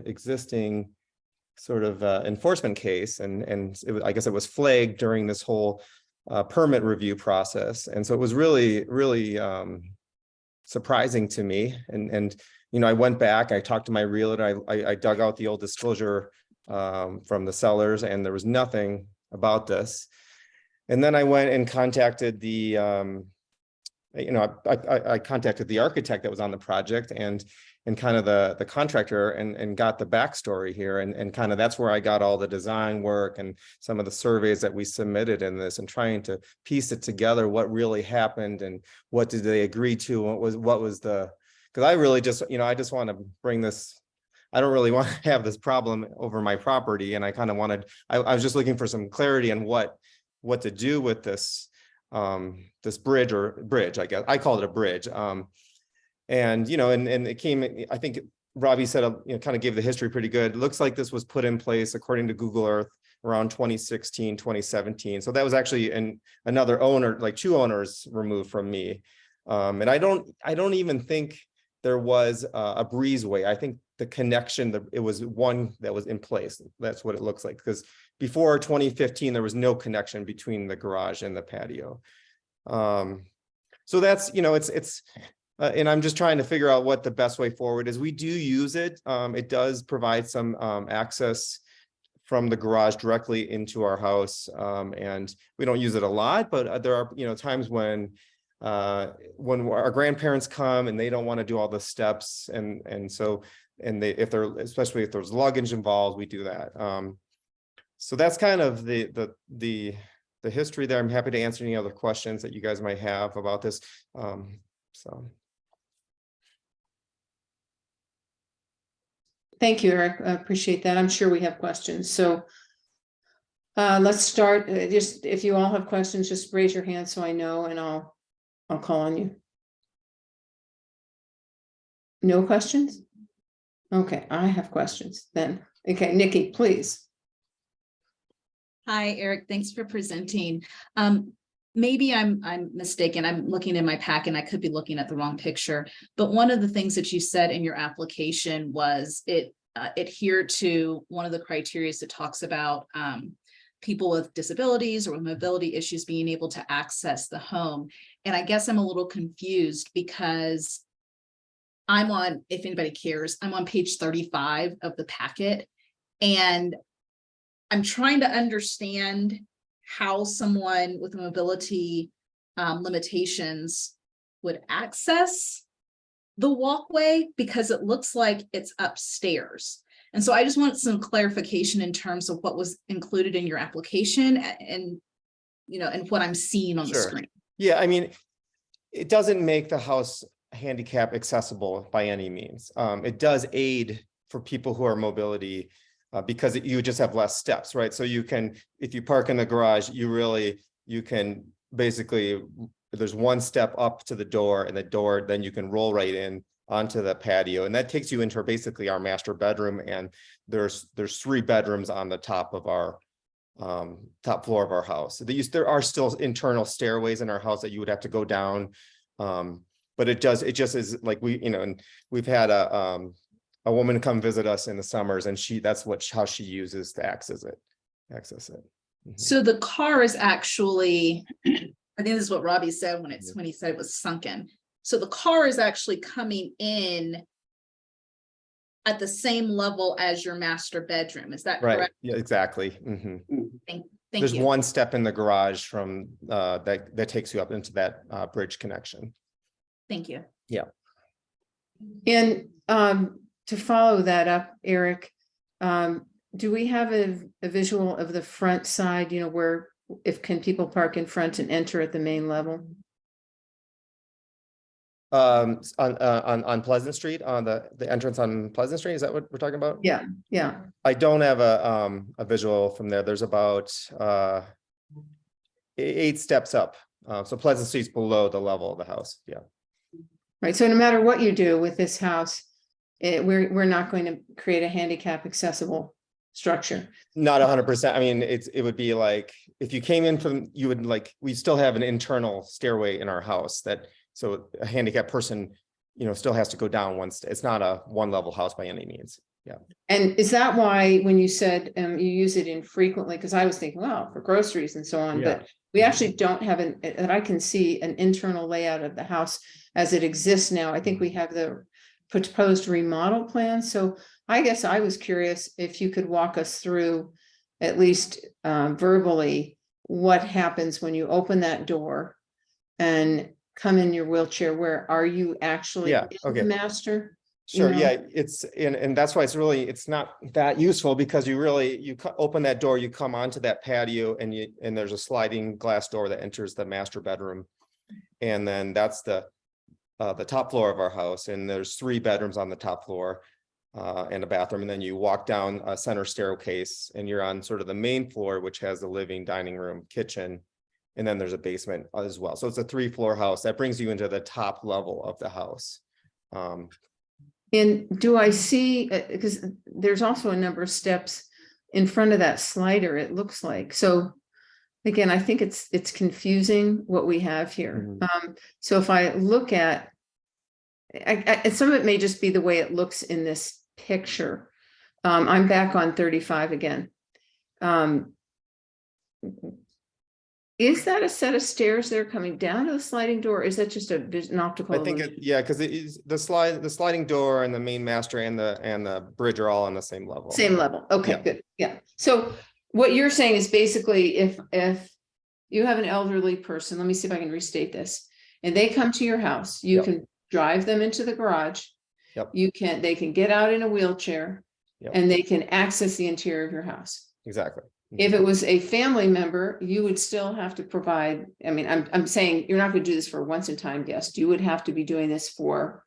existing sort of enforcement case, and I guess it was flagged during this whole permit review process, and so it was really surprising to me. And I went back, I talked to my realtor, I dug out the old disclosure from the sellers, and there was nothing about this. And then I went and contacted the I contacted the architect that was on the project and kind of the contractor and got the backstory here, and kind of that's where I got all the design work and some of the surveys that we submitted in this, and trying to piece it together, what really happened and what did they agree to, what was the, because I really just I just want to bring this, I don't really want to have this problem over my property, and I kind of wanted, I was just looking for some clarity on what to do with this this bridge, I guess I call it a bridge. And it came, I think Robbie said, kind of gave the history pretty good. It looks like this was put in place, according to Google Earth, around 2016, 2017. So that was actually another owner, like 2 owners removed from me. And I don't even think there was a breezeway. I think the connection, it was one that was in place. That's what it looks like, because before 2015, there was no connection between the garage and the patio. So that's, and I'm just trying to figure out what the best way forward is. We do use it. It does provide some access from the garage directly into our house. And we don't use it a lot, but there are, times when our grandparents come and they don't want to do all the steps. Especially if there's luggage involved, we do that. So that's kind of the history there. I'm happy to answer any other questions that you guys might have about this. Thank you, Eric. I appreciate that. I'm sure we have questions. So let's start. Just if you all have questions, just raise your hand so I know, and I'll call on you. No questions? Okay, I have questions then. Okay, Nikki, please. Hi, Eric. Thanks for presenting. Maybe I'm mistaken. I'm looking in my pack and I could be looking at the wrong picture. But one of the things that you said in your application was it adhered to one of the criteria that talks about people with disabilities or with mobility issues being able to access the home. And I guess I'm a little confused because I'm on, if anybody cares, I'm on page 35 of the packet, and I'm trying to understand how someone with mobility limitations would access the walkway, because it looks like it's upstairs. And so I just want some clarification in terms of what was included in your application and what I'm seeing on the screen. Yeah, I mean, it doesn't make the house handicap accessible by any means. It does aid for people who are mobility because you just have less steps, right? So you can, if you park in the garage, you can basically, there's one step up to the door, and the door, then you can roll right in onto the patio, and that takes you into basically our master bedroom. And there's 3 bedrooms on the top of our top floor of our house. There are still internal stairways in our house that you would have to go down, but it just is like and we've had a woman come visit us in the summers, and that's how she uses to access it. Mm-hmm. So the car is actually, I think this is what Robbie said when he said it was sunken. So the car is actually coming in at the same level as your master bedroom. Is that correct? Right. Yeah, exactly. Mm-hmm. Thank There's you. one step in the garage from that takes you up into that bridge connection. Thank you. And to follow that up, Eric, do we have a visual of the front side, you know, where can people park in front and enter at the main level? On Pleasant Street, on the entrance on Pleasant Street, is that what we're talking about? Yeah, yeah. I don't have a visual from there. There's about 8 steps up. So Pleasant Street's below the level of the house. Yeah. Right. So no matter what you do with this house, we're not going to create a handicap accessible structure. Not 100%. I mean, it would be like if you came in from, you would like, we still have an internal stairway in our house that, so a handicapped person, you know, still has to go down once. It's not a one level house by any means. Yeah. And is that why when you said you use it infrequently, because I was thinking, well, for groceries and so on, Yeah. but we actually don't have that I can see an internal layout of the house as it exists now. I think we have the proposed remodel plan. So I guess I was curious if you could walk us through, at least verbally, what happens when you open that door and come in your wheelchair. Where are you actually? Yeah, in okay. the master? Sure. know? Yeah, it's and that's why it's not that useful, because you open that door, you come onto that patio, and there's a sliding glass door that enters the master bedroom. And then that's the top floor of our house, and there's 3 bedrooms on the top floor and a bathroom. And then you walk down a center staircase and you're on sort of the main floor, which has the living, dining room, kitchen, and then there's a basement as well. So it's a 3-floor house that brings you into the top level of the house. And do I see, because there's also a number of steps in front of that slider, it looks like. So again, I think it's confusing what we have here. So if I look at, and some of it may just be the way it looks in this picture. I'm back on 35 again. Is that a set of stairs there coming down to the sliding door? Or is that just an optical? I think yeah, because it is the sliding door and the main master and the bridge are all on the same level. Same level. Okay, Yeah. good. Yeah. So what you're saying is basically if you have an elderly person, let me see if I can restate this, and they come to your house, you Yep. can drive them into the garage. Yep. They can get out in a wheelchair Yep. and they can access the interior of your house. Exactly. If it was a family member, you would still have to provide, I mean, I'm saying you're not going to do this for a once in time guest. You would have to be doing this for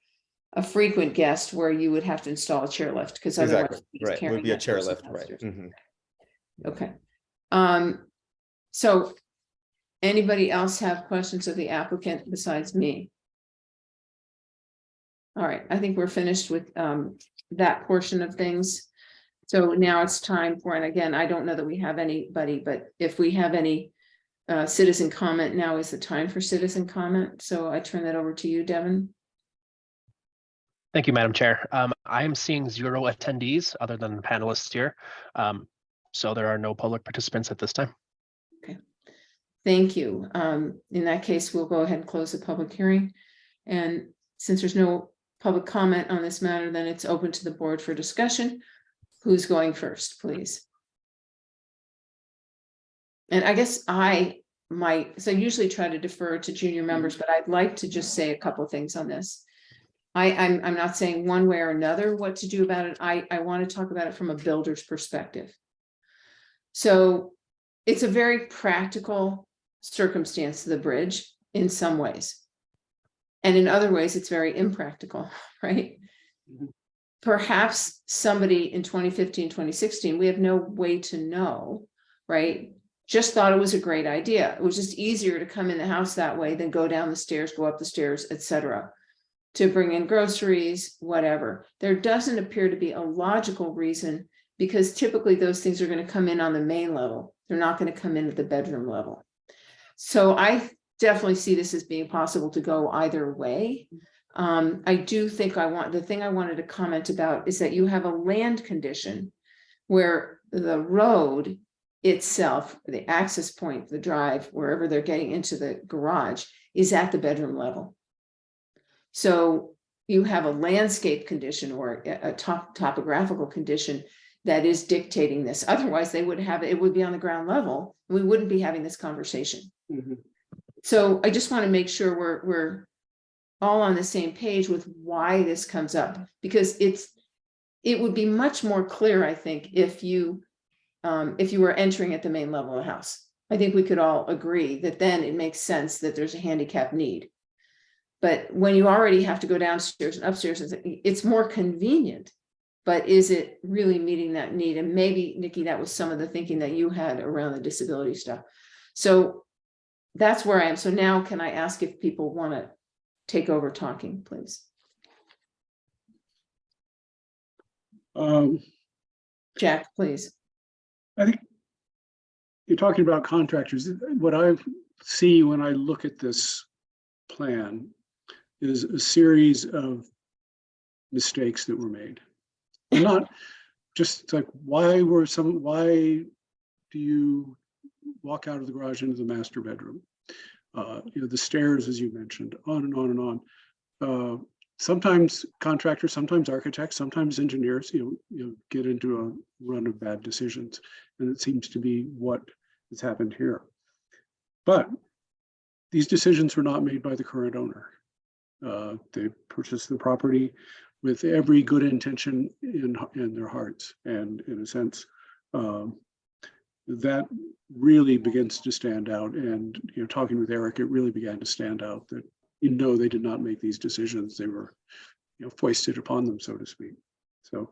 a frequent guest where you would have to install a chairlift because otherwise. Exactly. he's Right. It would carrying be a that person chairlift. Right. downstairs. Mhm. Okay. So anybody else have questions of the applicant besides me? All right, I think we're finished with that portion of things. So now it's time for, and again, I don't know that we have anybody, but if we have any citizen comment, now is the time for citizen comment. So I turn that over to you, Devin. Thank you, Madam Chair. I am seeing 0 attendees other than the panelists here. So there are no public participants at this time. Thank you. In that case, we'll go ahead and close the public hearing. And since there's no public comment on this matter, then it's open to the board for discussion. Who's going first, please? And I guess I usually try to defer to junior members, but I'd like to just say a couple of things on this. I'm not saying one way or another what to do about it. I want to talk about it from a builder's perspective. So it's a very practical circumstance to the bridge in some ways. And in other ways, it's very impractical, right? Perhaps somebody in 2015, 2016, we have no way to know, right? Just thought it was a great idea. It was just easier to come in the house that way than go down the stairs, go up the stairs, etc. To bring in groceries, whatever. There doesn't appear to be a logical reason because typically those things are going to come in on the main level. They're not going to come in at the bedroom level. So I definitely see this as being possible to go either way. I do think the thing I wanted to comment about is that you have a land condition where the road itself, the access point, the drive, wherever they're getting into the garage is at the bedroom level. So you have a landscape condition or a topographical condition that is dictating this. Otherwise, they would have, it would be on the ground level. We wouldn't be having this conversation. Mhm. So I just want to make sure we're all on the same page with why this comes up, because it would be much more clear, I think, if you were entering at the main level of the house. I think we could all agree that then it makes sense that there's a handicap need. But when you already have to go downstairs and upstairs, it's more convenient. But is it really meeting that need? And maybe, Nikki, that was some of the thinking that you had around the disability stuff. So that's where I am. So now can I ask if people want to take over talking, please? Jack, please. I think you're talking about contractors. What I see when I look at this plan is a series of mistakes that were made. And not just like, why do you walk out of the garage into the master bedroom? The stairs, as you mentioned, on and on and on. Sometimes contractors, sometimes architects, sometimes engineers, get into a run of bad decisions. And it seems to be what has happened here. But these decisions were not made by the current owner. They purchased the property with every good intention in their hearts. And in a sense, that really begins to stand out. And talking with Eric, it really began to stand out that they did not make these decisions. They were foisted upon them, so to speak. So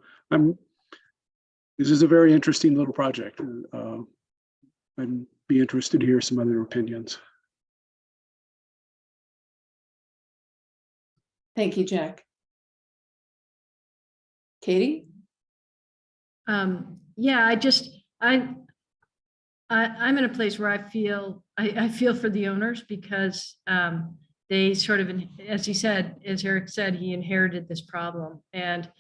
this is a very interesting little project. I'd be interested to hear some other opinions. Thank you, Jack. Katie? Yeah, I'm in a place where I feel for the owners, because they sort of, as Eric said, he inherited this problem. And,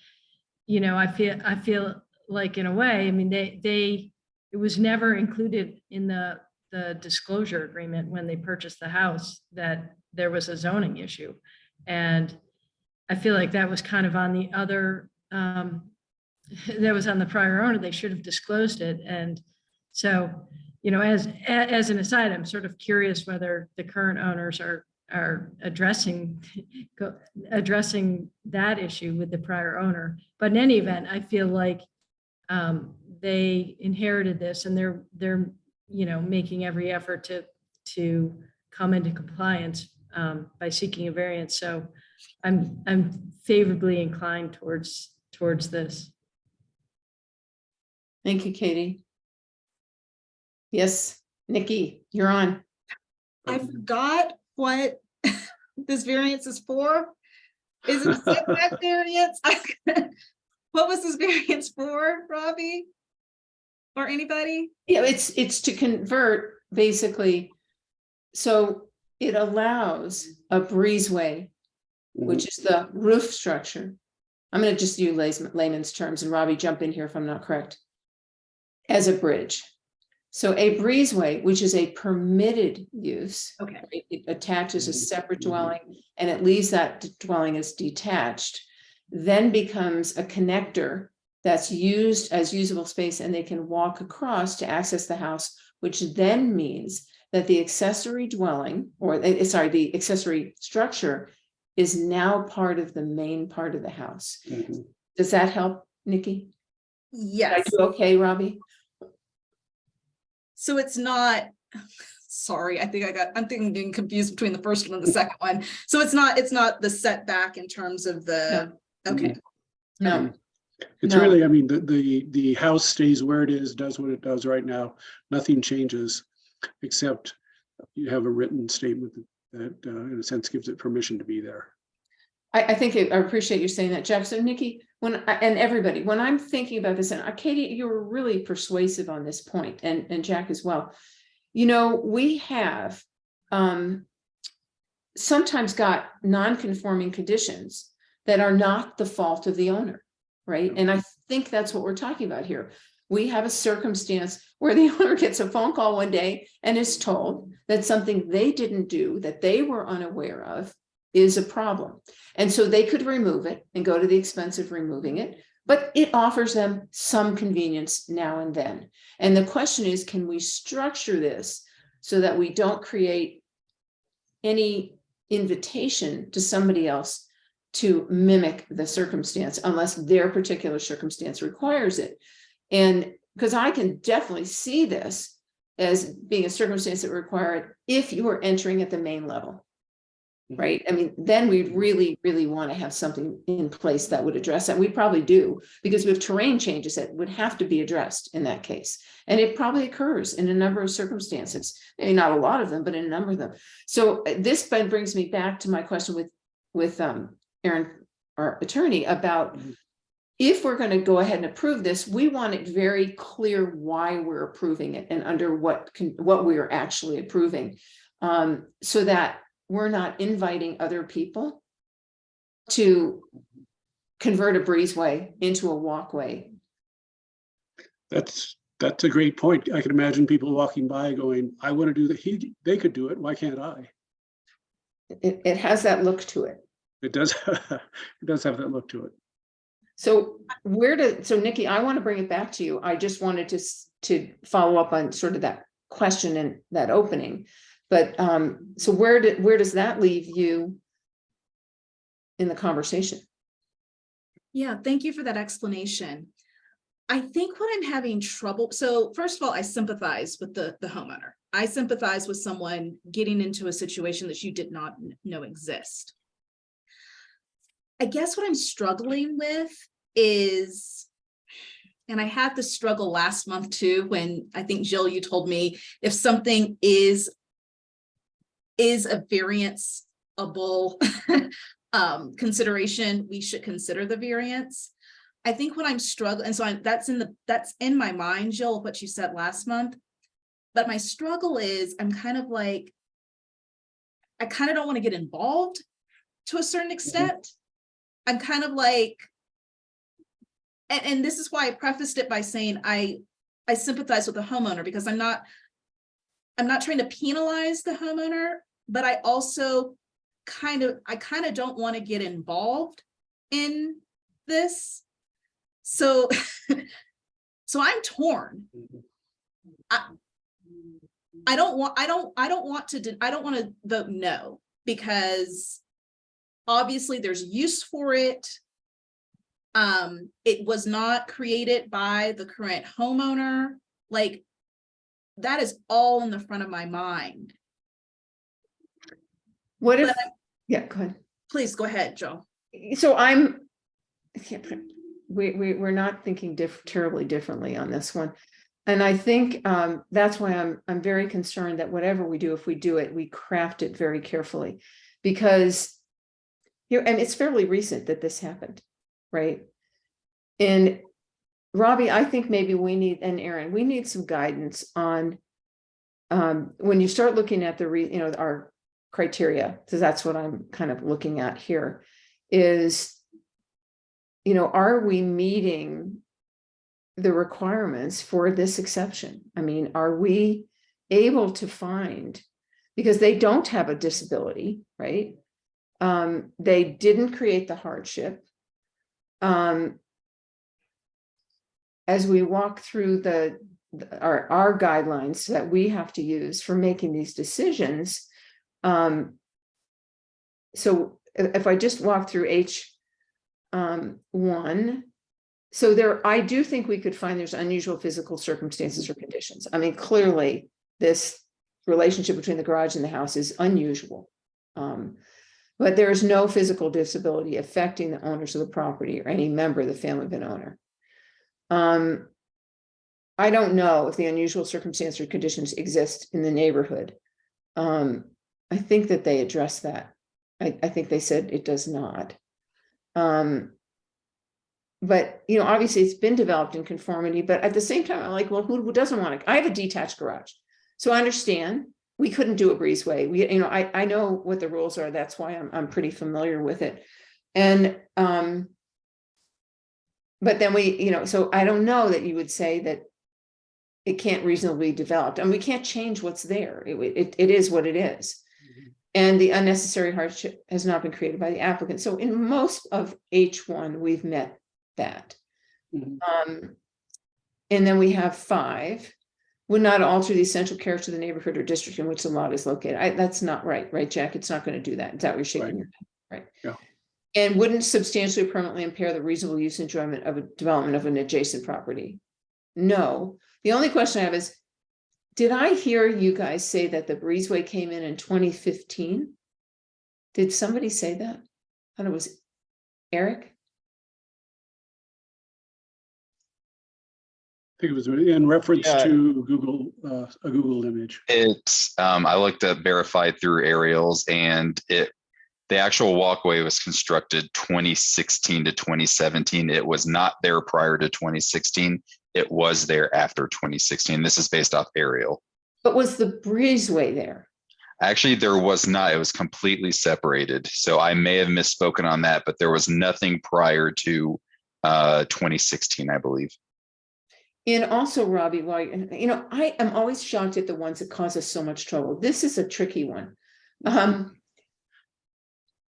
I feel like, in a way, I mean, it was never included in the disclosure agreement when they purchased the house that there was a zoning issue. And I feel like that was kind of on the other, that was on the prior owner. They should have disclosed it. And so, as an aside, I'm sort of curious whether the current owners are addressing that issue with the prior owner. But in any event, I feel like they inherited this, and they're making every effort to come into compliance by seeking a variance. So I'm favorably inclined towards this. Thank you, Katie. Yes, Nikki, you're on. I forgot what this variance is for. Is it a setback variance? What was this variance for, Robbie? Or anybody? Yeah, it's to convert, basically. So it allows a breezeway, which is the roof structure. I'm going to just use layman's terms, and Robbie, jump in here if I'm not correct, as a bridge. So a breezeway, which is a permitted use, Okay. right? It attaches a separate dwelling, and it leaves that dwelling as detached, then becomes a connector that's used as usable space, and they can walk across to access the house, which then means that the accessory dwelling, or the accessory structure, is now part of the main part of the house. Does that help, Nikki? Yes. Are you okay, Robbie? So it's not, sorry, I'm getting confused between the first one and the second one. So it's not the setback in terms of the, okay. No. It's No. really, I mean, the house stays where it is, does what it does right now. Nothing changes, except you have a written statement that in a sense gives it permission to be there. I appreciate you saying that, Jack. So Nikki, and everybody, when I'm thinking about this, and Katie, you were really persuasive on this point, and Jack as well. We have sometimes got non-conforming conditions that are not the fault of the owner, right? And I think that's what we're talking about here. We have a circumstance where the owner gets a phone call one day and is told that something they didn't do, that they were unaware of, is a problem. And so they could remove it and go to the expense of removing it, but it offers them some convenience now and then. And the question is, can we structure this so that we don't create any invitation to somebody else to mimic the circumstance unless their particular circumstance requires it? And because I can definitely see this as being a circumstance that require it if you are entering at the main level. Right? I mean, then we really, really want to have something in place that would address that. We probably do, because we have terrain changes that would have to be addressed in that case. And it probably occurs in a number of circumstances, maybe not a lot of them, but in a number of them. So this then brings me back to my question with Aaron, our attorney, about if we're going to go ahead and approve this, we want it very clear why we're approving it and under what we are actually approving, so that we're not inviting other people to convert a breezeway into a walkway. That's a great point. I can imagine people walking by going, I want to do that. They could do it. Why can't I? It has that look to it. It does. It does have that look to it. So so Nikki, I want to bring it back to you. I just wanted to follow up on sort of that question and that opening. But so where does that leave you in the conversation? Yeah, thank you for that explanation. I think what I'm having trouble, so first of all, I sympathize with the homeowner. I sympathize with someone getting into a situation that you did not know exist. I guess what I'm struggling with is, and I had this struggle last month too, when I think Jill, you told me if something is a varianceable consideration, we should consider the variance. I think what I'm struggling, and so that's in my mind, Jill, what you said last month. But my struggle is I'm kind of like, I kind of don't want to get involved to a certain extent. I'm kind of like, and this is why I prefaced it by saying I sympathize with the homeowner, because I'm not trying to penalize the homeowner, but I also kind of don't want to get involved in this. So, so I'm torn. I don't want to vote no, because obviously there's use for it. It was not created by the current homeowner. Like, that is all in the front of my mind. What if, But yeah, go ahead. Please go ahead, Joe. So we're not thinking terribly differently on this one. And I think that's why I'm very concerned that whatever we do, if we do it, we craft it very carefully, because here, and it's fairly recent that this happened, right? And Robbie, I think maybe we need, and Aaron, we need some guidance on when you start looking at our criteria, because that's what I'm kind of looking at here, is, are we meeting the requirements for this exception? I mean, are we able to find, because they don't have a disability, right? They didn't create the hardship. As we walk through our guidelines that we have to use for making these decisions, so if I just walk through H1, so I do think we could find there's unusual physical circumstances or conditions. I mean, clearly this relationship between the garage and the house is unusual. But there is no physical disability affecting the owners of the property or any member of the family of an owner. I don't know if the unusual circumstances or conditions exist in the neighborhood. I think that they addressed that. I think they said it does not. But, obviously it's been developed in conformity, but at the same time, I'm like, well, who doesn't want it? I have a detached garage. So I understand we couldn't do a breezeway. I know what the rules are. That's why I'm pretty familiar with it. And, but then so I don't know that you would say that it can't reasonably be developed, and we can't change what's there. It is what it is. And the unnecessary hardship has not been created by the applicant. So in most of H1, we've met that. Mhm. And then we have 5, would not alter the essential character of the neighborhood or district in which the lot is located. That's not right, right, Jack? It's not going to do that. Is that what you're shaking Right. your head? Right. Yeah. And wouldn't substantially or permanently impair the reasonable use and enjoyment of a development of an adjacent property? No. The only question I have is, did I hear you guys say that the breezeway came in 2015? Did somebody say that? I thought it was Eric. I think it was in reference Yeah. to Google, a Google image. It's, I looked up verified through aerials, and the actual walkway was constructed 2016 to 2017. It was not there prior to 2016. It was there after 2016. This is based off aerial. But was the breezeway there? Actually, there was not. It was completely separated. So I may have misspoken on that, but there was nothing prior to 2016, I believe. And also, Robbie, while I am always shocked at the ones that cause us so much trouble. This is a tricky one.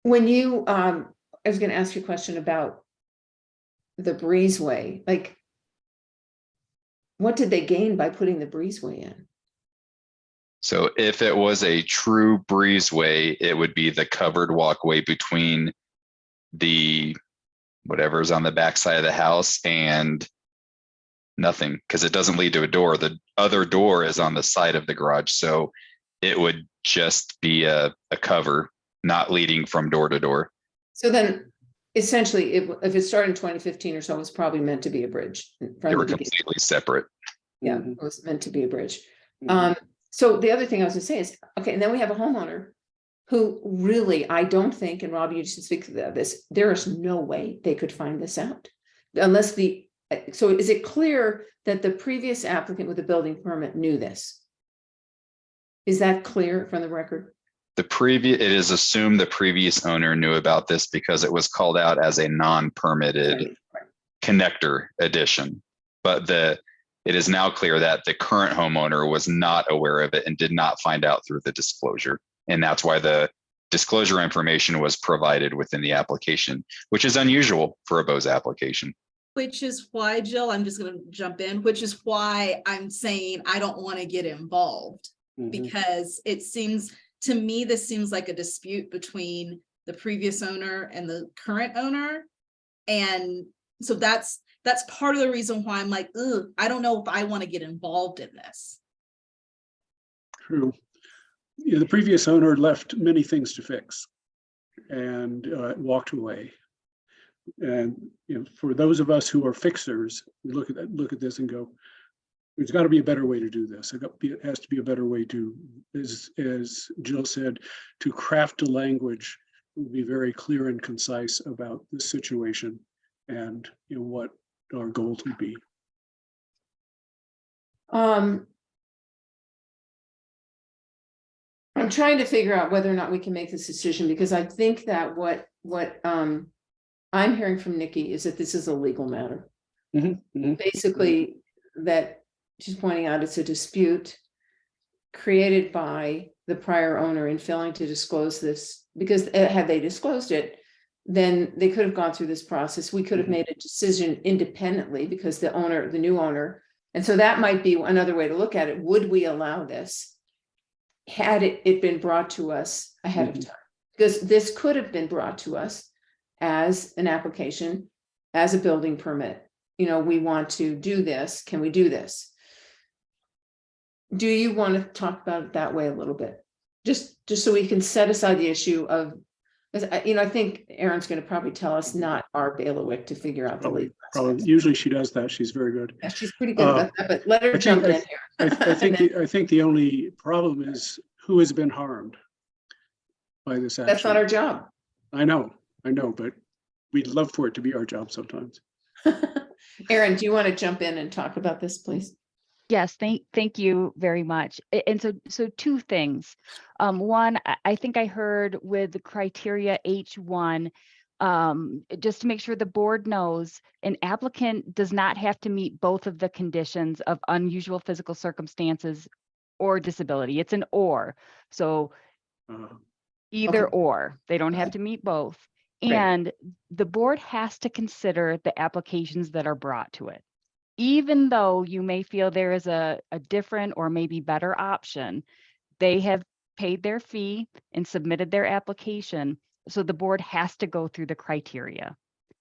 When you, I was going to ask you a question about the breezeway. Like, what did they gain by putting the breezeway in? So if it was a true breezeway, it would be the covered walkway between the whatever's on the back side of the house and nothing, because it doesn't lead to a door. The other door is on the side of the garage. So it would just be a cover, not leading from door to door. So then, essentially, if it started in 2015 or so, it was probably meant to be a bridge. They from were the beginning. completely separate. Yeah, Mhm. it was meant to be a bridge. Mhm. So the other thing I was gonna say is, okay, and then we have a homeowner who really, I don't think, and Robbie, you should speak to this, there is no way they could find this out. Unless so is it clear that the previous applicant with the building permit knew this? Is that clear from the record? It is assumed the previous owner knew about this because it was called out as a non-permitted connector addition. But it is now clear that the current homeowner was not aware of it and did not find out through the disclosure. And that's why the disclosure information was provided within the application, which is unusual for a Bose application. Which is why, Jill, I'm just gonna jump in, which is why I'm saying I don't want to get involved. Mhm. Because it seems, to me, this seems like a dispute between the previous owner and the current owner. And so that's part of the reason why I'm like, ugh, I don't know if I want to get involved in this. True. Yeah, the previous owner left many things to fix and walked away. And for those of us who are fixers, we look at this and go, there's got to be a better way to do this. It has to be a better way to, as Jill said, to craft a language, be very clear and concise about the situation and what our goals would be. I'm trying to figure out whether or not we can make this decision, because I think that what I'm hearing from Nikki is that this is a legal matter. Basically, that she's pointing out it's a dispute created by the prior owner in failing to disclose this, because had they disclosed it, then they could have gone through this process. We could have made a decision independently because the new owner, and so that might be another way to look at it. Would we allow this had it been brought to us ahead of time? Because this could have been brought to us as an application, as a building permit. We want to do this. Can we do this? Do you want to talk about it that way a little bit? Just so we can set aside the issue of, I think Erin's going to probably tell us, not our bailiwick, to figure out the legal aspects. Usually she does that. She's very good. Yeah, she's pretty good about that, but let her jump in here. I think the only problem is who has been harmed by this action. That's not our job. I know, but we'd love for it to be our job sometimes. Erin, do you want to jump in and talk about this, please? Yes, thank you very much. And so 2 things. One, I think I heard with the criteria H1, just to make sure the board knows, an applicant does not have to meet both of the conditions of unusual physical circumstances or disability. It's an or. So either Okay. or, they don't have to meet both. Right. And the board has to consider the applications that are brought to it. Even though you may feel there is a different or maybe better option, they have paid their fee and submitted their application. So the board has to go through the criteria.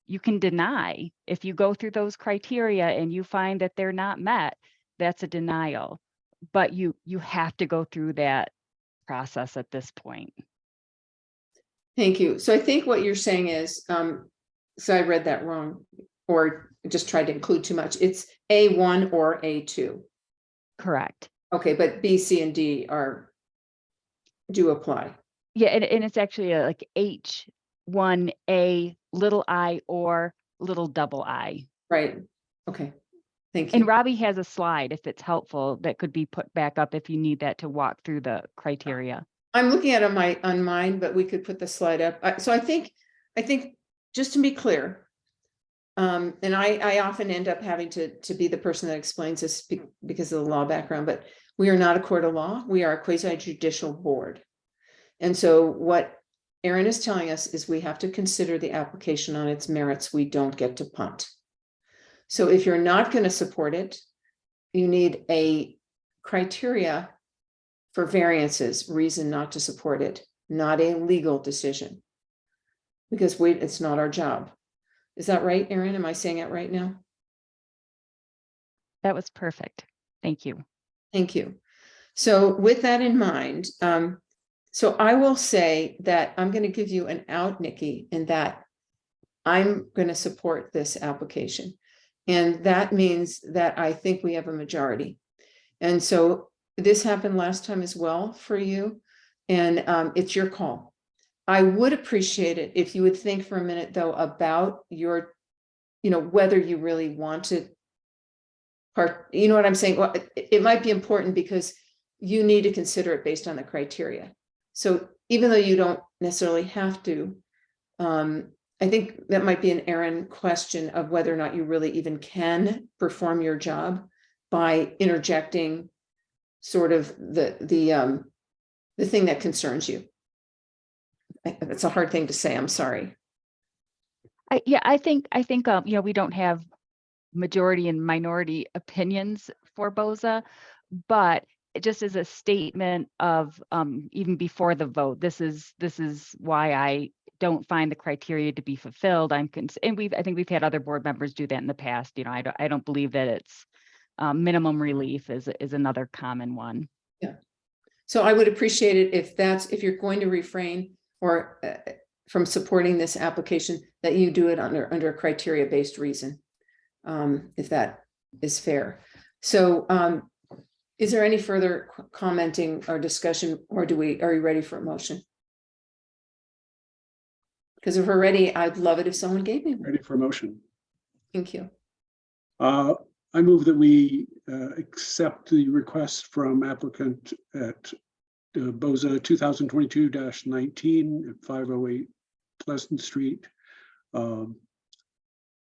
You can deny if you go through those criteria and you find that they're not met, that's a denial. But you have to go through that process at this point. Thank you. So I think what you're saying is, so I read that wrong or just tried to include too much. It's A1 or A2. Correct. Okay, but B, C, and D do apply. Yeah, and it's actually like H1A, little I or little double I. Right. Okay. Thank And you. Robbie has a slide, if it's helpful, that could be put back up if you need that to walk through the criteria. I'm looking at on mine, but we could put the slide up. So I think just to be clear, and I often end up having to be the person that explains this because of the law background, but we are not a court of law. We are a quasi judicial board. And so what Erin is telling us is we have to consider the application on its merits. We don't get to punt. So if you're not going to support it, you need a criteria for variances, reason not to support it, not a legal decision. Because it's not our job. Is that right, Erin? Am I saying it right now? That was perfect. Thank you. Thank you. So with that in mind, so I will say that I'm going to give you an out, Nikki, in that I'm going to support this application. And that means that I think we have a majority. And so this happened last time as well for you. And it's your call. I would appreciate it if you would think for a minute, though, about your, whether you really want to you know what I'm saying? Well, it might be important because you need to consider it based on the criteria. So even though you don't necessarily have to, I think that might be an Erin question of whether or not you really even can perform your job by interjecting sort of the thing that concerns you. It's a hard thing to say. I'm sorry. I think we don't have majority and minority opinions for BOZA, but just as a statement of even before the vote, this is why I don't find the criteria to be fulfilled. I think we've had other board members do that in the past. I don't believe that it's minimum relief is another common one. Yeah. So I would appreciate it if you're going to refrain or from supporting this application, that you do it under a criteria-based reason, if that is fair. So is there any further commenting or discussion, or are you ready for a motion? Because if we're ready, I'd love it if someone gave me one. Ready for a motion. Thank you. I move that we accept the request from applicant at BOZA 2022-19 at 508 Pleasant Street. Do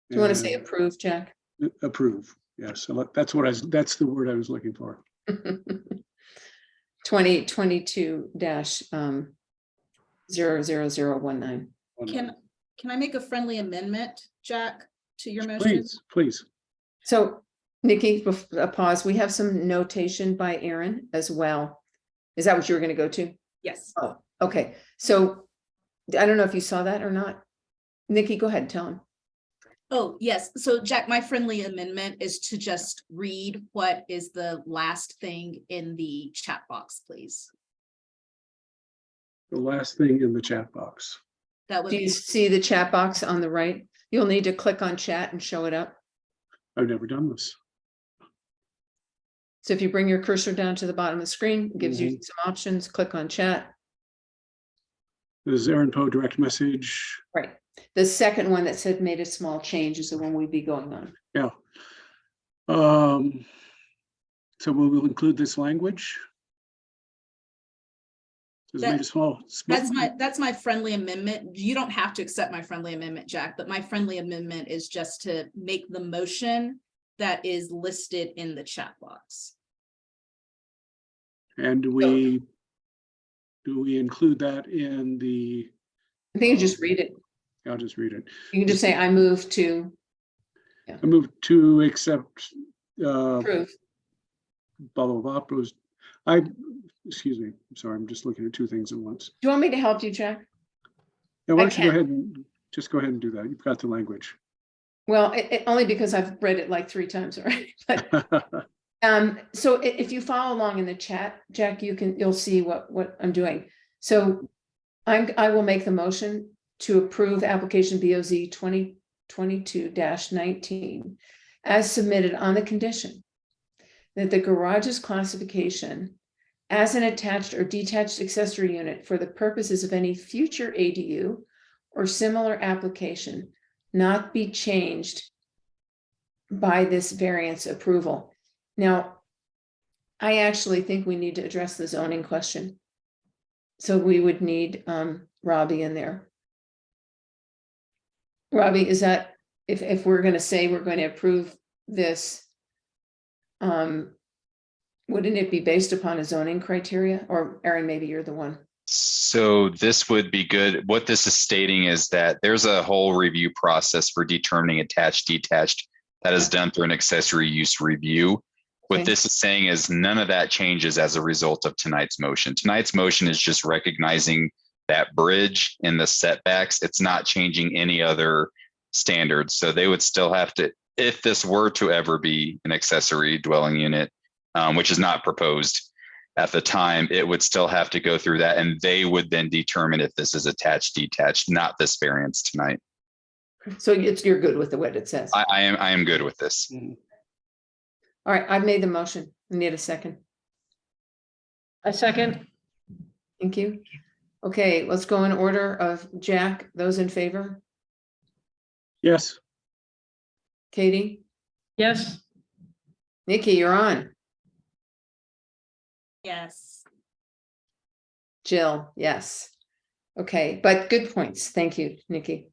you want to say and approve, Jack? approve? Yes, so that's the word I was looking for. 2022-00019. Can I make a friendly amendment, Jack, to your motion? Please. So Nikki, a pause. We have some notation by Erin as well. Is that what you were going to go to? Yes. Oh, okay. So I don't know if you saw that or not. Nikki, go ahead and tell him. Oh, yes. So Jack, my friendly amendment is to just read what is the last thing in the chat box, please. The last thing in the chat box. That would Do you be, see the chat box on the right? You'll need to click on chat and show it up. I've never done this. So if you bring your cursor down to the bottom of the screen, it gives you some options, click on chat. This is Erin Poe direct message. Right. The second one that said made a small change is the one we'd be going on. Yeah. So we will include this language. Just made a small. that's my friendly amendment. You don't have to accept my friendly amendment, Jack, but my friendly amendment is just to make the motion that is listed in the chat box. And do we include that in the? I think you just read it. I'll just read it. You can just say, I move to I move to accept, approve. blah, blah, blah, excuse me, I'm sorry, I'm just looking at two things at once. Do you want me to help you, Jack? Yeah, why I don't you go can. ahead and just go ahead and do that? You've got the language. Well, only because I've read it like 3 times already, but so if you follow along in the chat, Jack, you'll see what I'm doing. So I will make the motion to approve application BOZ 2022-19 as submitted on the condition that the garage's classification as an attached or detached accessory unit for the purposes of any future ADU or similar application not be changed by this variance approval. Now, I actually think we need to address the zoning question. So we would need Robbie in there. Robbie, is that, if we're going to say we're going to approve this, wouldn't it be based upon a zoning criteria? Or Erin, maybe you're the one. So this would be good. What this is stating is that there's a whole review process for determining attached, detached that is done through an accessory use review. What Okay. this is saying is none of that changes as a result of tonight's motion. Tonight's motion is just recognizing that bridge and the setbacks. It's not changing any other standards. So they would still have to, if this were to ever be an accessory dwelling unit, which is not proposed at the time, it would still have to go through that. And they would then determine if this is attached, detached, not this variance tonight. So you're good with the what it says. I am good with this. All right, I've made the motion. I need a second. A second. Thank you. Okay, let's go in order of Jack. Those in favor? Yes, Katie? Yes. Nikki, you're on. Yes. Jill, yes. Okay, but good points. Thank you, Nikki.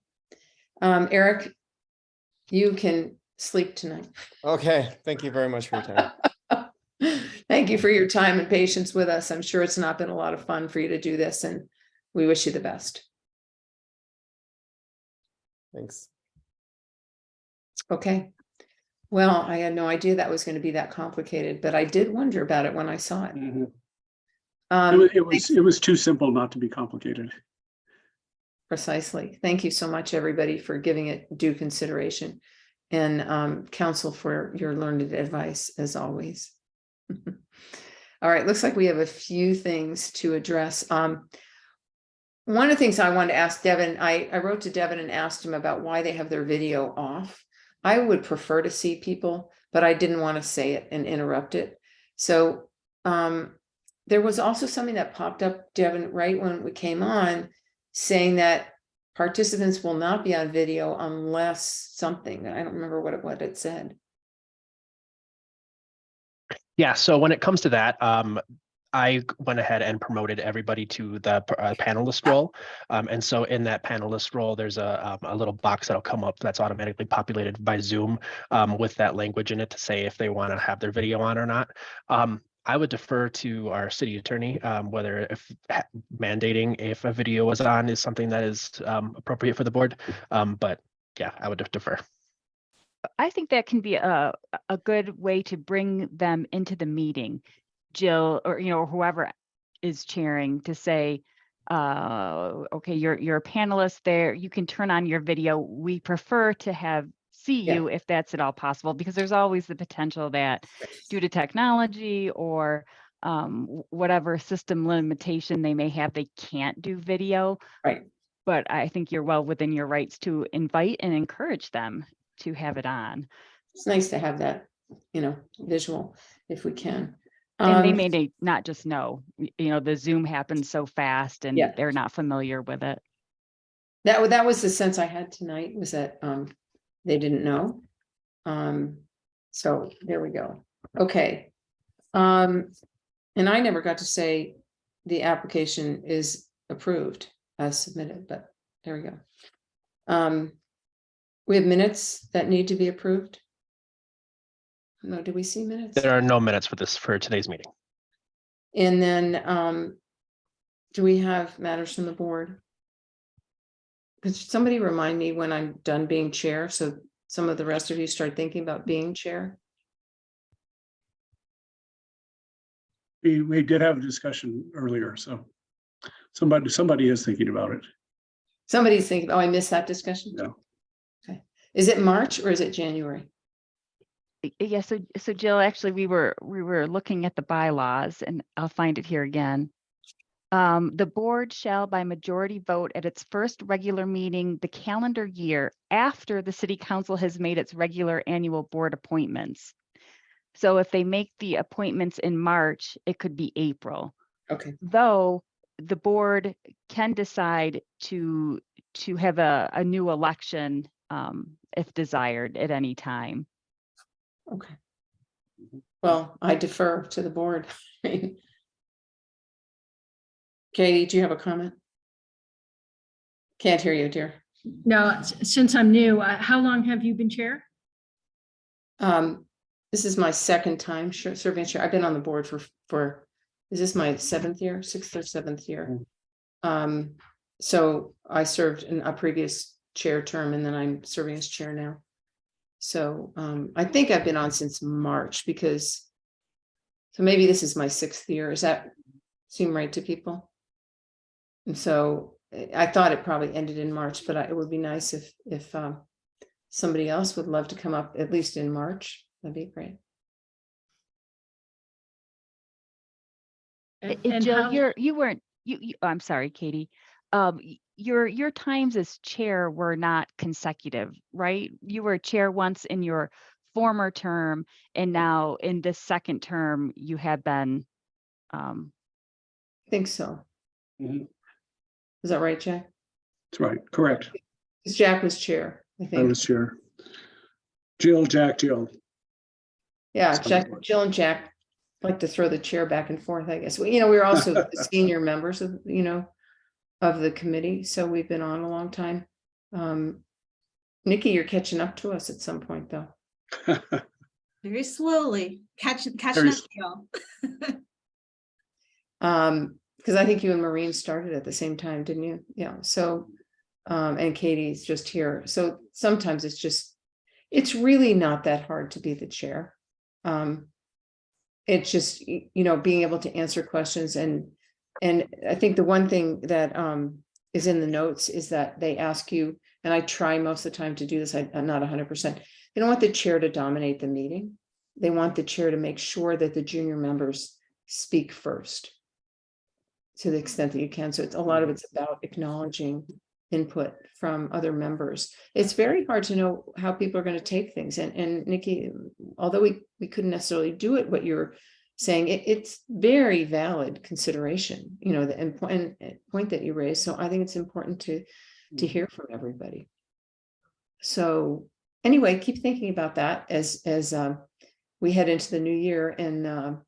Eric, you can sleep tonight. Okay, thank you very much for your time. Thank you for your time and patience with us. I'm sure it's not been a lot of fun for you to do this, and we wish you the best. Thanks. Okay. Well, I had no idea that was going to be that complicated, but I did wonder about it when I saw it. it was too simple not to be complicated. Precisely. Thank you so much, everybody, for giving it due consideration, and counsel for your learned advice as always. All right, looks like we have a few things to address. One of the things I wanted to ask Devin, I wrote to Devin and asked him about why they have their video off. I would prefer to see people, but I didn't want to say it and interrupt it. So there was also something that popped up, Devin, right when we came on, saying that participants will not be on video unless something, I don't remember what it said. Yeah, so when it comes to that, I went ahead and promoted everybody to the panelist role. And so in that panelist role, there's a little box that'll come up that's automatically populated by Zoom with that language in it to say if they want to have their video on or not. I would defer to our city attorney, whether if mandating if a video was on is something that is appropriate for the board. But yeah, I would defer. I think that can be a good way to bring them into the meeting, Jill, or or whoever is chairing, to say, okay, you're a panelist there. You can turn on your video. We prefer to see you if that's at all possible, because there's always the potential that due to technology or whatever system limitation they may have, they can't do video. Right. But I think you're well within your rights to invite and encourage them to have it on. It's nice to have that, visual if we can. And they may not just know, the Zoom happens so fast and they're not familiar with it. That was the sense I had tonight, was that they didn't know. So there we go. Okay. And I never got to say the application is approved as submitted, but there we go. We have minutes that need to be approved. No, do we see minutes? There are no minutes for today's meeting. And then do we have matters from the board? Could somebody remind me when I'm done being chair? So some of the rest of you start thinking about being chair? We did have a discussion earlier, so somebody is thinking about it. Somebody's thinking, oh, I missed that discussion. No. Okay. Is it March or is it January? Yeah, so Jill, actually, we were looking at the bylaws, and I'll find it here again. The board shall by majority vote at its first regular meeting the calendar year after the city council has made its regular annual board appointments. So if they make the appointments in March, it could be April, Okay, though the board can decide to have a new election if desired at any time. okay. Well, I defer to the board. Katie, do you have a comment? Can't hear you, dear. No, since I'm new, how long have you been chair? This is my second time serving chair. I've been on the board for, is this my 7th year, 6th or 7th year? So I served in a previous chair term and then I'm serving as chair now. So I think I've been on since March so maybe this is my 6th year. Does that seem right to people? And so I thought it probably ended in March, but it would be nice if somebody else would love to come up at least in March. That'd be great. And Jill, how- you weren't, I'm sorry, Katie. Your times as chair were not consecutive, right? You were chair once in your former term, and now in this second term, you have been. I think so. Mhm. Is that right, Jack? That's right, correct. 'Cause Jack was chair, I I think. was chair. Jill, Jack, Jill. Yeah, Sounds Jack, good. Jill and Jack like to throw the chair back and forth, I guess. We're also the senior members of, of the committee, so we've been on a long time. Nikki, you're catching up to us at some point, though. Very slowly, catching Very up, y'all. Because I think you and Maureen started at the same time, didn't you? Yeah, so, and Katie's just here. So sometimes it's really not that hard to be the chair. It's just, being able to answer questions and I think the one thing that is in the notes is that they ask you, and I try most of the time to do this, I'm not 100%. They don't want the chair to dominate the meeting. They want the chair to make sure that the junior members speak first to the extent that you can. So a lot of it's about acknowledging input from other members. It's very hard to know how people are going to take things. And Nikki, although we couldn't necessarily do it, what you're saying, it's very valid consideration, the point that you raised. So I think it's important to hear from everybody. So anyway, keep thinking about that as we head into the new year. And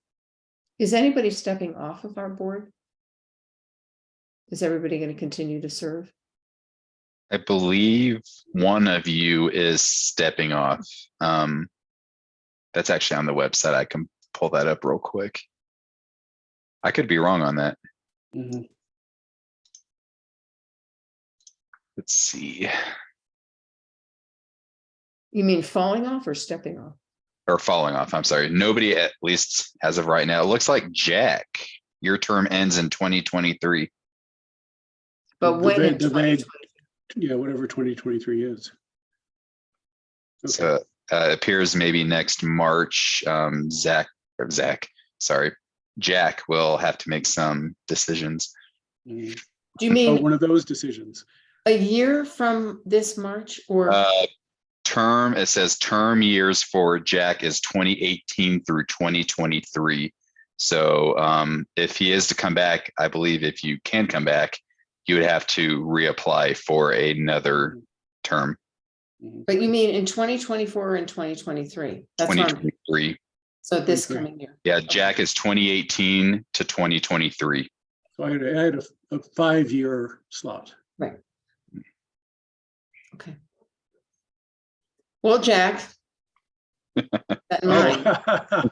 is anybody stepping off of our board? Is everybody going to continue to serve? I believe one of you is stepping off. That's actually on the website. I can pull that up real quick. I could be wrong on that. Mhm. Let's see. You mean falling off or stepping off? Or falling off. I'm sorry. Nobody, at least as of right now. It looks like Jack, your term ends in 2023. But when in The 2020? vague, yeah, whatever 2023 is. Okay. So it appears maybe next March, Jack will have to make some decisions. Mhm. Do you Oh, mean one of those decisions. a year from this March or? It says term years for Jack is 2018 through 2023. So if he is to come back, I believe if you can come back, you would have to reapply for another term. But you mean in 2024 and 2023? That's what I'm, 2023. so this Okay. coming year. Yeah, Jack is 2018 to 2023. So I had a 5-year slot. Right. Okay. Well, Jack. That in mind, Oh.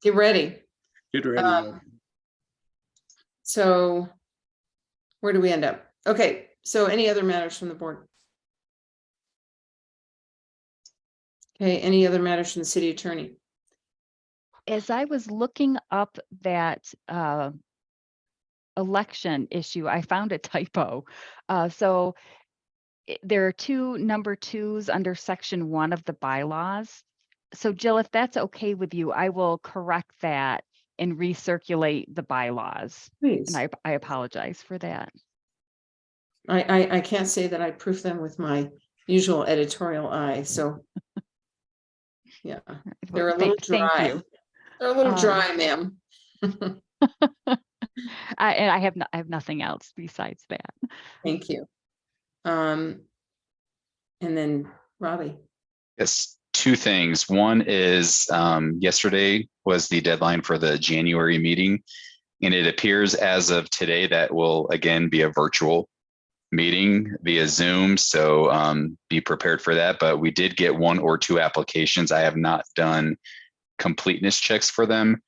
get ready. Get ready. So where do we end up? Okay, So any other matters from the board? Okay, any other matters from the city attorney? As I was looking up that election issue, I found a typo. So there are two number 2s under section 1 of the bylaws. So Jill, if that's okay with you, I will correct that and recirculate the bylaws. Please. And I apologize for that. I can't say that I proof them with my usual editorial eye, so. Yeah, they're a little Thank dry. you. They're a little Um, dry, ma'am. I have nothing else besides that. Thank you. And then Robbie. Yes, two things. One is yesterday was the deadline for the January meeting. And it appears as of today that will again be a virtual meeting via Zoom. So be prepared for that. But we did get 1 or 2 applications. I have not done completeness checks for them,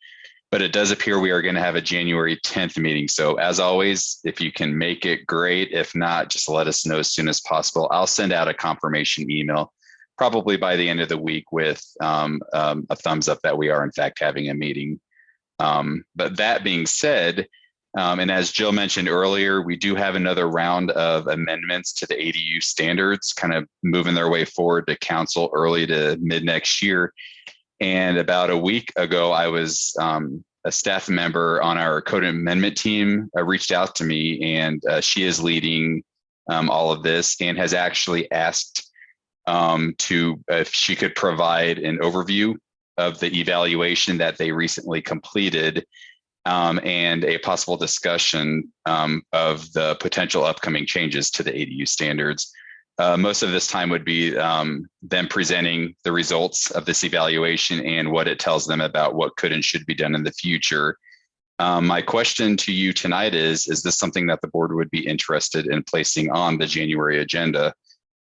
but it does appear we are going to have a January 10th meeting. So as always, if you can make it, great. If not, just let us know as soon as possible. I'll send out a confirmation email probably by the end of the week with a thumbs up that we are in fact having a meeting. But that being said, and as Jill mentioned earlier, we do have another round of amendments to the ADU standards, kind of moving their way forward to council early to mid next year. And about a week ago, I was a staff member on our code amendment team reached out to me, and she is leading all of this and has actually asked if she could provide an overview of the evaluation that they recently completed and a possible discussion of the potential upcoming changes to the ADU standards. Most of this time would be them presenting the results of this evaluation and what it tells them about what could and should be done in the future. My question to you tonight is this something that the board would be interested in placing on the January agenda?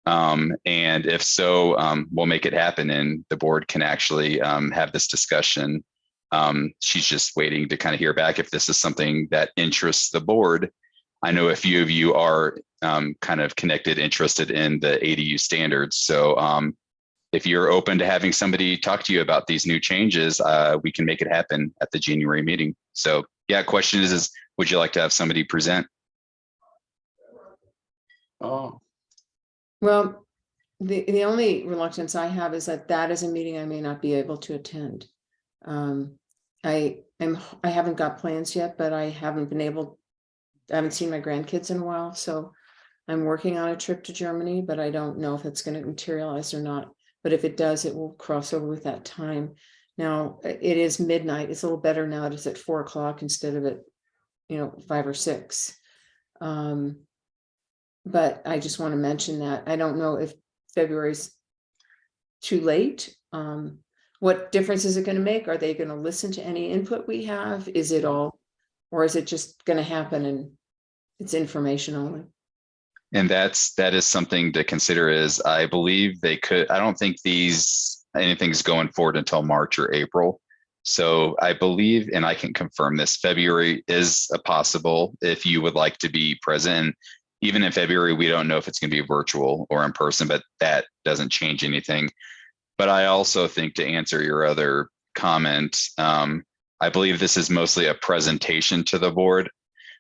And if so, we'll make it happen and the board can actually have this discussion. She's just waiting to kind of hear back if this is something that interests the board. I know a few of you are kind of connected, interested in the ADU standards. So if you're open to having somebody talk to you about these new changes, we can make it happen at the January meeting. So yeah, question is would you like to have somebody present? Oh, Well, the only reluctance I have is that is a meeting I may not be able to attend. I haven't got plans yet, but I haven't seen my grandkids in a while, so I'm working on a trip to Germany, but I don't know if it's going to materialize or not. But if it does, it will cross over with that time. Now it is midnight. It's a little better now. It's at 4 o'clock instead of at 5 or 6. But I just want to mention that I don't know if February's too late. What difference is it going to make? Are they going to listen to any input we have? Is it all, or is it just going to happen and it's information only? And that is something to consider. Is I believe they could. I don't think anything's going forward until March or April. So I believe, and I can confirm this, February is a possible if you would like to be present. Even in February, we don't know if it's going to be virtual or in person, but that doesn't change anything. But I also think, to answer your other comment, I believe this is mostly a presentation to the board.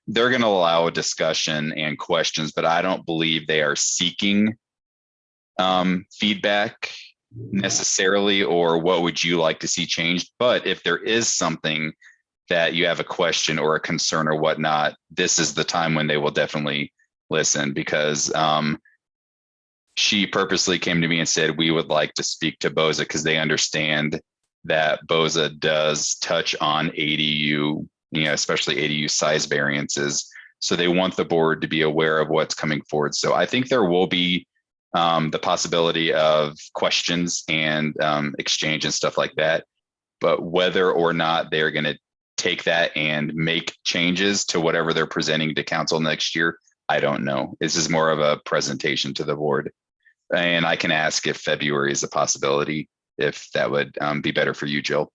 They're going to allow a discussion and questions, but I don't believe they are seeking feedback necessarily, or what would you like to see changed. But if there is something that you have a question or a concern or whatnot, this is the time when they will definitely listen, because she purposely came to me and said, we would like to speak to BOZA because they understand that BOZA does touch on ADU, especially ADU size variances. So they want the board to be aware of what's coming forward. So I think there will be the possibility of questions and exchange and stuff like that. But whether or not they're going to take that and make changes to whatever they're presenting to council next year, I don't know. This is more of a presentation to the board. And I can ask if February is a possibility, if that would be better for you, Jill.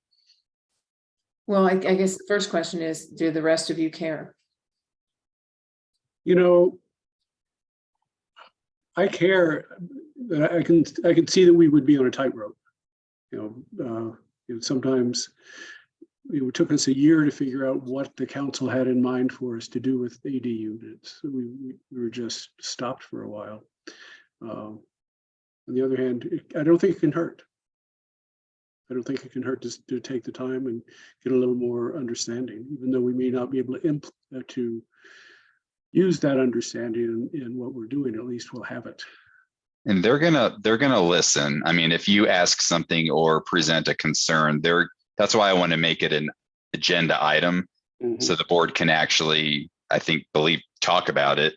Well, I guess the first question is, do the rest of you care? I care, that I can see that we would be on a tightrope. Sometimes it took us a year to figure out what the council had in mind for us to do with AD units. We were just stopped for a while. On the other hand, I don't think it can hurt. I don't think it can hurt to take the time and get a little more understanding, even though we may not be able to use that understanding in what we're doing. At least we'll have it. And they're gonna listen. I mean, if you ask something or present a concern, that's why I want to make it an agenda item, so the board can actually, I think, talk about it.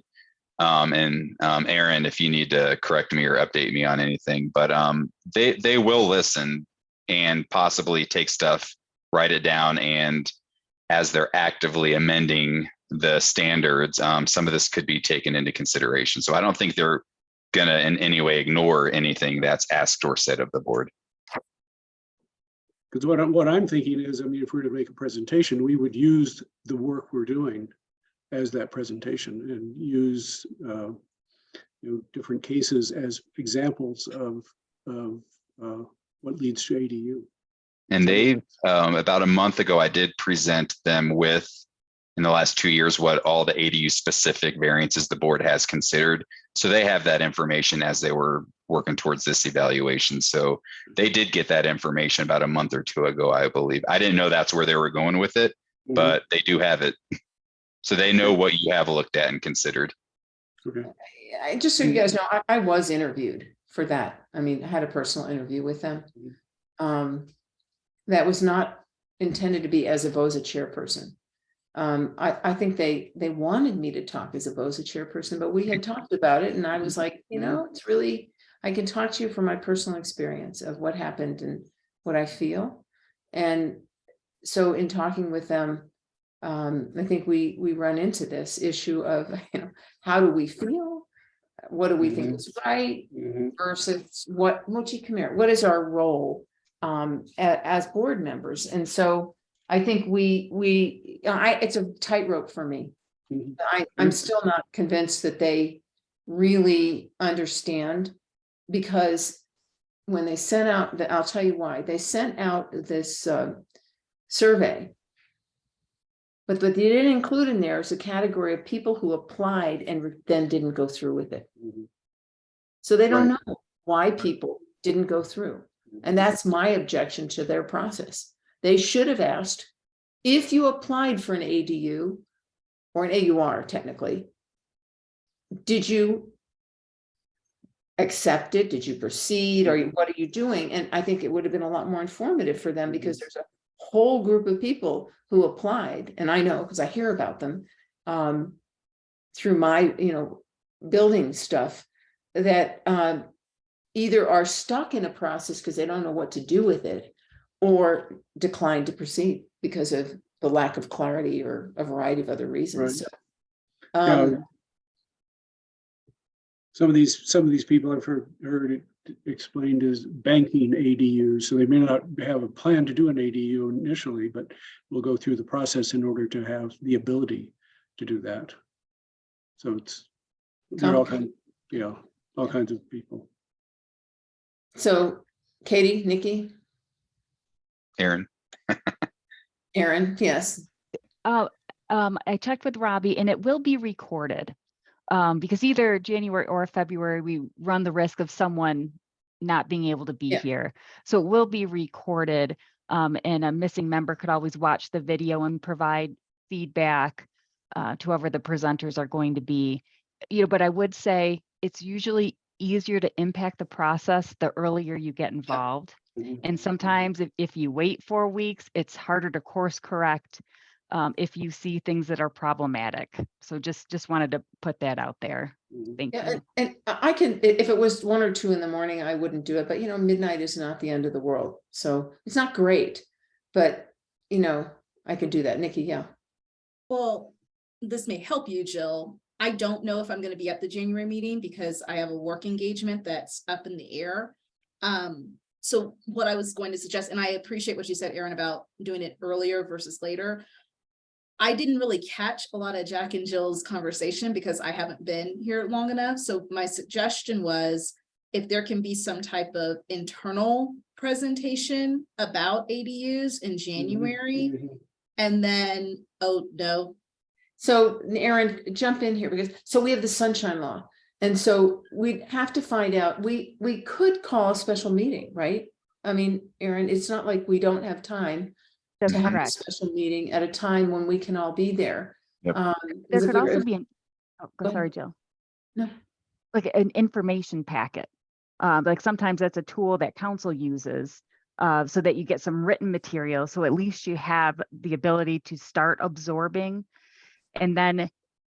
And Aaron, if you need to correct me or update me on anything, but they will listen and possibly take stuff, write it down, and as they're actively amending the standards, some of this could be taken into consideration. So I don't think they're gonna in any way ignore anything that's asked or said of the board. Because what I'm thinking is, I mean, if we were to make a presentation, we would use the work we're doing as that presentation and use different cases as examples of what leads to ADU. And they, about a month ago, I did present them with, in the last 2 years, what all the ADU specific variances the board has considered. So they have that information as they were working towards this evaluation. So they did get that information about a month or two ago, I believe. I didn't know that's where they were going with it, but they do have it. So they know what you have looked at and considered. Okay. Just so you guys know, I was interviewed for that. I mean, I had a personal interview with them. That was not intended to be as a VOSA chairperson. I think they wanted me to talk as a VOSA chairperson, but we had talked about it and I was like, it's really, I can talk to you from my personal experience of what happened and what I feel. And so in talking with them, I think we run into this issue of, how do we feel? What do we think is right versus what is our role as board members? And so I think it's a tightrope for me. I'm still not convinced that they really understand, because when they sent out I'll tell you why, they sent out this survey, but they didn't include in there is a category of people who applied and then didn't go through with it. So they don't know why people didn't go through. And that's my objection to their process. They should have asked, if you applied for an ADU or an AUR technically, did you accept it? Did you proceed? Or what are you doing? And I think it would have been a lot more informative for them, because there's a whole group of people who applied, and I know because I hear about them through my building stuff, that either are stuck in a process because they don't know what to do with it, or decline to proceed because of the lack of clarity or a variety of other reasons. So, some of these people I've heard it explained as banking ADUs. So they may not have a plan to do an ADU initially, but will go through the process in order to have the ability to do that. So they're all kinds of people. So Katie, Nikki, Aaron. yes. I checked with Robbie and it will be recorded. Because either January or February, we run the risk of someone not being able to be here. So it will be recorded, and a missing member could always watch the video and provide feedback to whoever the presenters are going to be. But I would say it's usually easier to impact the process the earlier you get involved. And sometimes if you wait 4 weeks, it's harder to course correct if you see things that are problematic. So just wanted to put that out there. Thank you. And I can, if it was 1 or 2 in the morning, I wouldn't do it, but midnight is not the end of the world. So it's not great, but I can do that. Nikki, yeah. Well, this may help you, Jill. I don't know if I'm going to be at the January meeting because I have a work engagement that's up in the air. So what I was going to suggest, and I appreciate what you said, Aaron, about doing it earlier versus later. I didn't really catch a lot of Jack and Jill's conversation because I haven't been here long enough. So my suggestion was if there can be some type of internal presentation about ADUs in January, and then, oh, no. So Aaron, jump in here because, so we have the sunshine law. And so we have to find out, we could call a special meeting, right? I mean, Aaron, it's not like we don't have time That's to have a correct. special meeting at a time when we can all be there. Yep. There 'cause if could we're- also be Go ahead. sorry, Jill. No. Like an information packet. Like sometimes that's a tool that council uses so that you get some written material. So at least you have the ability to start absorbing. And then,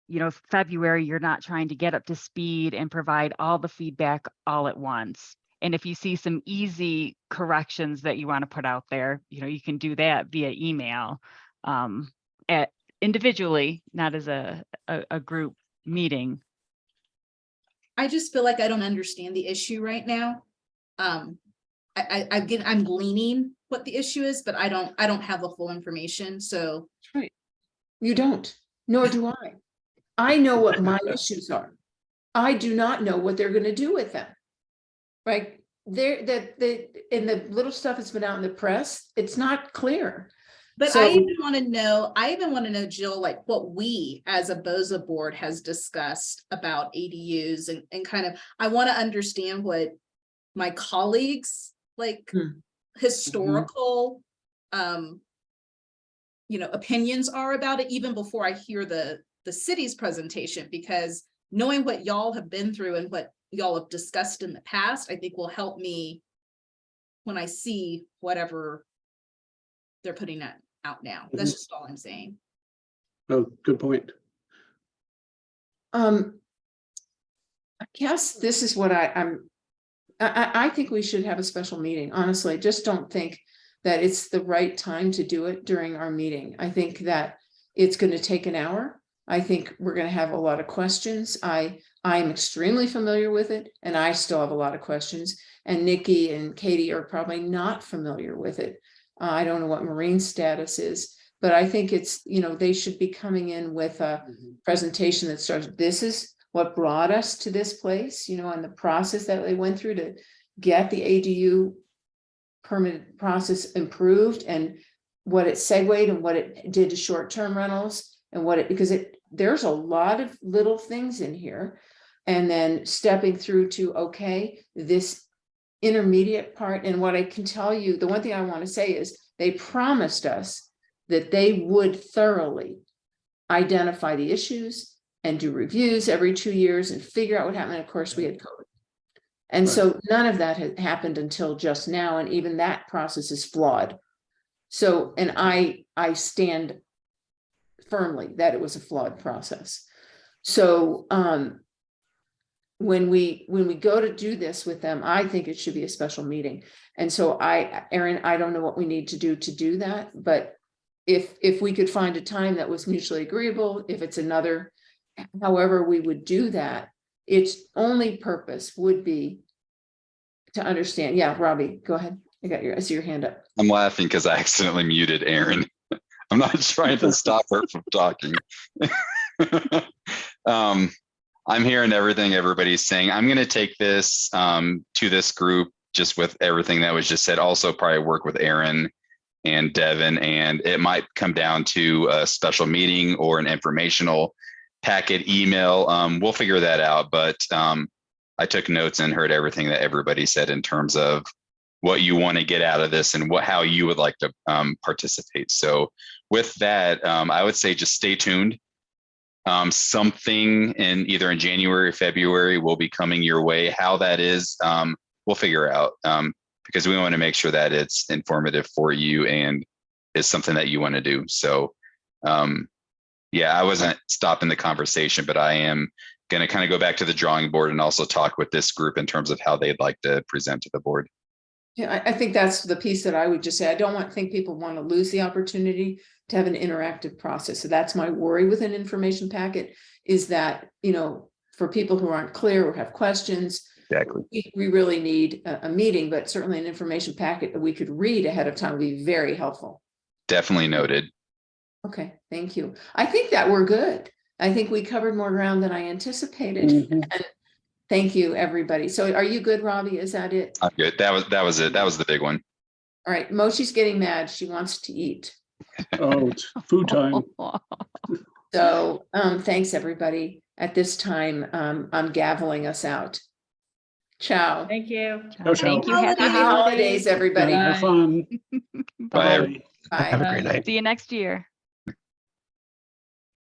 you know, February, you're not trying to get up to speed and provide all the feedback all at once. And if you see some easy corrections that you want to put out there, you know, you can do that via email at individually, not as a group meeting. I just feel like I don't understand the issue right now. I'm gleaning what the issue is, but I don't have the full information, so. That's right. You don't, nor do I. I know what my issues are. I do not know what they're gonna do with them. Right? There, in the little stuff that's been out in the press, it's not clear. But So- I even want to know, Jill, like what we as a BOZA board has discussed about ADUs and kind of, I want to understand what my colleagues, like historical, opinions are about it, even before I hear the city's presentation, because knowing what y'all have been through and what y'all have discussed in the past, I think will help me when I see whatever they're putting out now. That's just all I'm saying. Oh, good point. I guess this is what I think we should have a special meeting, honestly. I just don't think that it's the right time to do it during our meeting. I think that it's going to take an hour. I think we're going to have a lot of questions. I am extremely familiar with it, and I still have a lot of questions. And Nikki and Katie are probably not familiar with it. I don't know what marine status is, but I think it's, they should be coming in with a presentation that starts, this is what brought us to this place, and the process that they went through to get the ADU permit process improved, and what it segued and what it did to short-term rentals, and because there's a lot of little things in here. And then stepping through to, okay, this intermediate part. And what I can tell you, the one thing I want to say is they promised us that they would thoroughly identify the issues and do reviews every 2 years and figure out what happened. And of course, we had COVID. And so none of that had happened until just now. And even that process is flawed. So, and I stand firmly that it was a flawed process. So, when we go to do this with them, I think it should be a special meeting. And so Aaron, I don't know what we need to do that, but if we could find a time that was mutually agreeable, if it's another, however we would do that, its only purpose would be to understand. Yeah, Robbie, go ahead. I see your hand up. I'm laughing because I accidentally muted Aaron. I'm not trying to stop her from talking. I'm hearing everything everybody's saying. I'm going to take this to this group just with everything that was just said. Also probably work with Aaron and Devin, and it might come down to a special meeting or an informational packet email. We'll figure that out. But I took notes and heard everything that everybody said in terms of what you want to get out of this and how you would like to participate. So with that, I would say just stay tuned. Something either in January or February will be coming your way. How that is, we'll figure out because we want to make sure that it's informative for you and is something that you want to do. So yeah, I wasn't stopping the conversation, but I am going to kind of go back to the drawing board and also talk with this group in terms of how they'd like to present to the board. Yeah, I think that's the piece that I would just say. I don't think people want to lose the opportunity to have an interactive process. So that's my worry with an information packet is that, for people who aren't clear or have questions, Exactly. we really need a meeting, but certainly an information packet that we could read ahead of time would be very helpful. Definitely noted. Okay, thank you. I think that we're good. I think we covered more ground than I anticipated. Mhm. And thank you, everybody. So are you good, Robbie? Is that it? I'm good. That was it. That was the big one. All right, Moshi's getting mad. She wants to eat. Oh, it's food time. So thanks, everybody. At this time, I'm gaveling us out. Ciao. Thank you. Ciao, ciao. Thank you. Happy Happy holidays, holidays. everybody. Have fun. Bye. Bye. Have a great Bye. night. See you next year.